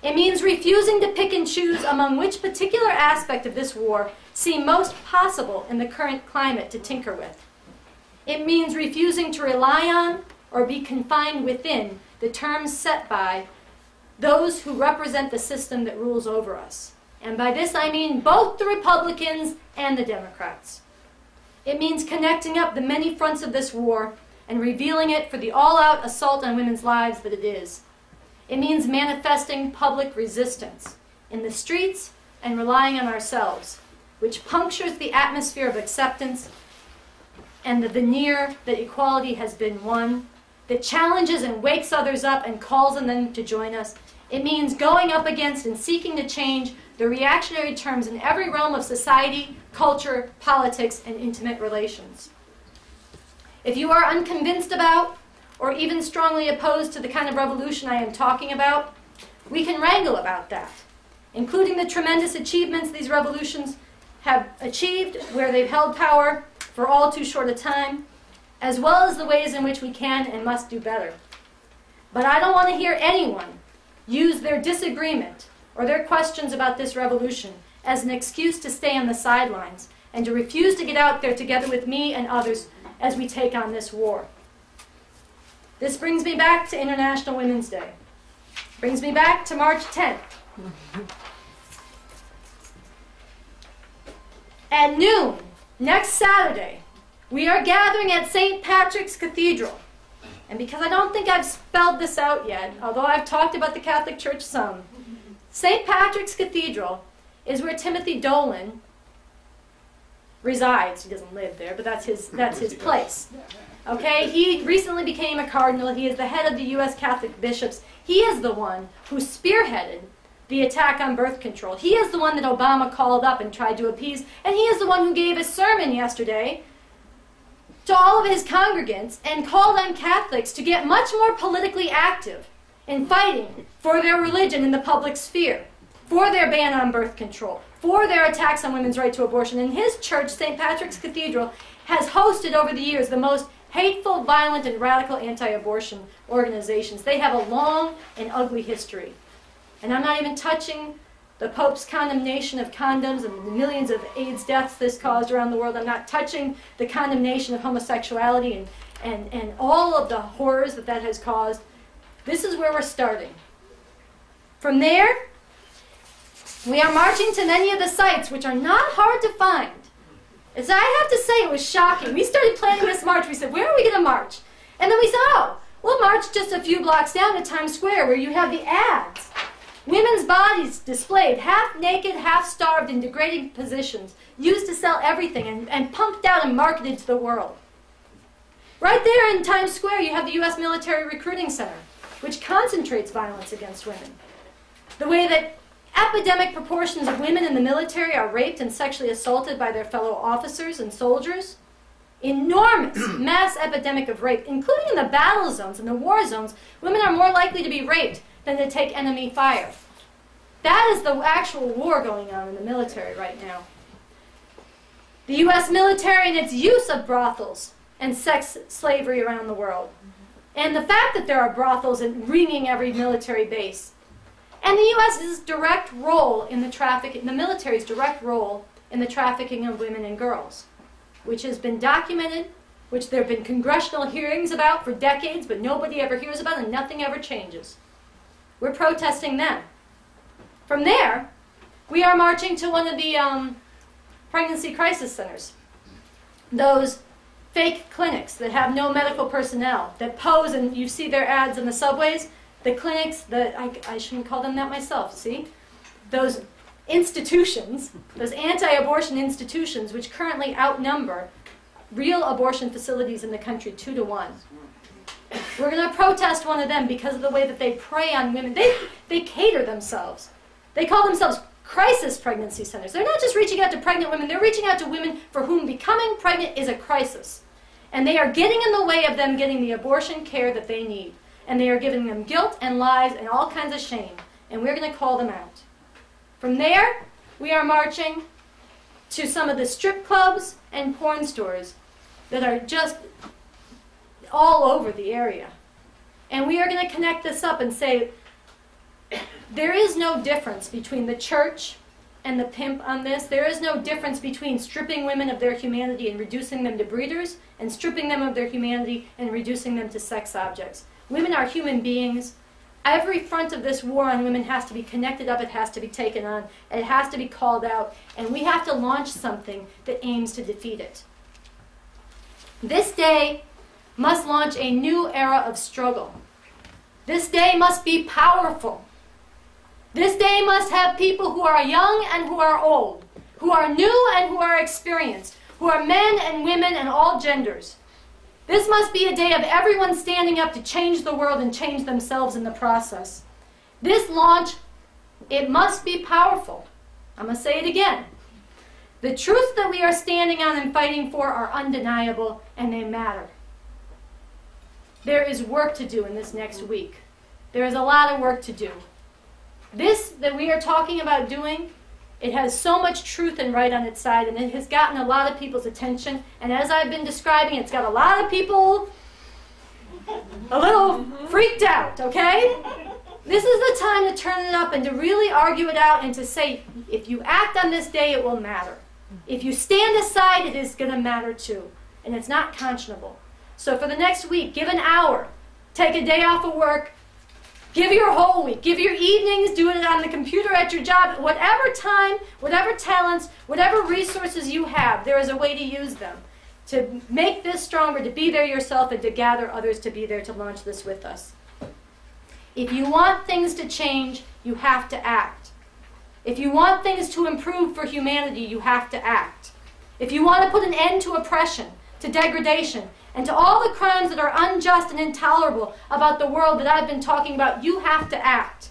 It means refusing to pick and choose among which particular aspect of this war seem most possible in the current climate to tinker with. It means refusing to rely on or be confined within the terms set by those who represent the system that rules over us. And by this I mean both the Republicans and the Democrats. It means connecting up the many fronts of this war and revealing it for the all-out assault on women's lives that it is. It means manifesting public resistance in the streets and relying on ourselves, which punctures the atmosphere of acceptance and the veneer that equality has been won, that challenges and wakes others up and calls on them to join us. It means going up against and seeking to change the reactionary terms in every realm of society, culture, politics, and intimate relations. If you are unconvinced about or even strongly opposed to the kind of revolution I am talking about, we can wrangle about that. including the tremendous achievements these revolutions have achieved where they've held power for all too short a time, as well as the ways in which we can and must do better. But I don't want to hear anyone use their disagreement or their questions about this revolution as an excuse to stay on the sidelines and to refuse to get out there together with me and others as we take on this war. This brings me back to International Women's Day. Brings me back to March 10th. At noon, next Saturday, we are gathering at St. Patrick's Cathedral. And because I don't think I've spelled this out yet, although I've talked about the Catholic Church some, St. Patrick's Cathedral is where Timothy Dolan resides. He doesn't live there, but that's his place. Okay? He recently became a cardinal. He is the head of the U.S. Catholic bishops. He is the one who spearheaded the attack on birth control. He is the one that Obama called up and tried to appease, and he is the one who gave a sermon yesterday to all of his congregants and called on Catholics to get much more politically active in fighting for their religion in the public sphere, for their ban on birth control, for their attacks on women's right to abortion. And his church, St. Patrick's Cathedral, has hosted over the years the most hateful, violent, and radical anti-abortion organizations. They have a long and ugly history. And I'm not even touching the Pope's condemnation of condoms and the millions of AIDS deaths this caused around the world. I'm not touching the condemnation of homosexuality and all of the horrors that that has caused. This is where we're starting. From there, we are marching to many of the sites, which are not hard to find. As I have to say, it was shocking. We started planning this march. We said, where are we going to march? And then we said, oh, we'll march just a few blocks down to Times Square, where you have the ads. Women's bodies displayed, half naked, half starved in degrading positions, used to sell everything and pumped out and marketed to the world. Right there in Times Square, you have the U.S. Military Recruiting Center, which concentrates violence against women. The way that epidemic proportions of women in the military are raped and sexually assaulted by their fellow officers and soldiers. Enormous mass epidemic of rape, including in the battle zones and the war zones. Women are more likely to be raped than to take enemy fire. That is the actual war going on in the military right now. The U.S. military and its use of brothels and sex slavery around the world. And the fact that there are brothels ringing every military base. And the U.S.'s direct role in the military's direct role in the trafficking of women and girls, which has been documented, which there have been congressional hearings about for decades, but nobody ever hears about and nothing ever changes. We're protesting them. From there, we are marching to one of the pregnancy crisis centers. Those fake clinics that have no medical personnel, that pose, and you see their ads in the subways, the clinics, I shouldn't call them that myself, see? Those institutions, those anti-abortion institutions, which currently outnumber real abortion facilities in the country 2 to 1. We're going to protest one of them because of the way that they prey on women. They cater themselves. They call themselves crisis pregnancy centers. They're not just reaching out to pregnant women, they're reaching out to women for whom becoming pregnant is a crisis. And they are getting in the way of them getting the abortion care that they need. And they are giving them guilt and lies and all kinds of shame. And we're going to call them out. From there, we are marching to some of the strip clubs and porn stores that are just all over the area. And we are going to connect this up and say, there is no difference between the church and the pimp on this. There is no difference between stripping women of their humanity and reducing them to breeders, and stripping them of their humanity and reducing them to sex objects. Women are human beings. Every front of this war on women has to be connected up, it has to be taken on, it has to be called out, and we have to launch something that aims to defeat it. This day must launch a new era of struggle. This day must be powerful. This day must have people who are young and who are old, who are new and who are experienced, who are men and women and all genders. This must be a day of everyone standing up to change the world and change themselves in the process. This launch, it must be powerful. I'm going to say it again. The truths that we are standing on and fighting for are undeniable, and they matter. There is work to do in this next week. There is a lot of work to do. This that we are talking about doing, it has so much truth and right on its side, and it has gotten a lot of people's attention. And as I've been describing, it's got a lot of people a little freaked out, okay? This is the time to turn it up and to really argue it out and to say, if you act on this day, it will matter. If you stand aside, it is going to matter too. And it's not conscionable. So for the next week, give an hour. Take a day off of work. Give your whole week. Give your evenings. Do it on the computer at your job. Whatever time, whatever talents, whatever resources you have, there is a way to use them to make this stronger, to be there yourself, and to gather others to be there to launch this with us. If you want things to change, you have to act. If you want things to improve for humanity, you have to act. If you want to put an end to oppression, to degradation, and to all the crimes that are unjust and intolerable about the world that I've been talking about, you have to act.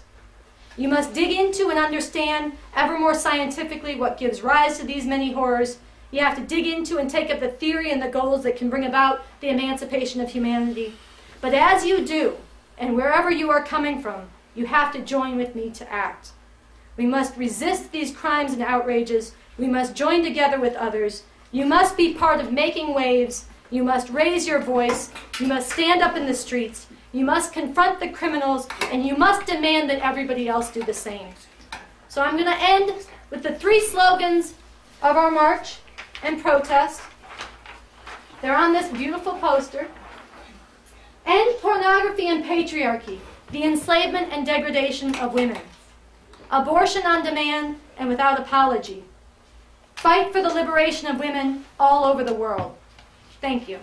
You must dig into and understand ever more scientifically what gives rise to these many horrors. You have to dig into and take up the theory and the goals that can bring about the emancipation of humanity. But as you do, and wherever you are coming from, you have to join with me to act. We must resist these crimes and outrages. We must join together with others. You must be part of making waves. You must raise your voice. You must stand up in the streets. You must confront the criminals, and you must demand that everybody else do the same. So I'm going to end with the 3 slogans of our march and protest. They're on this beautiful poster. End pornography and patriarchy, the enslavement and degradation of women. Abortion on demand and without apology. Fight for the liberation of women all over the world. Thank you.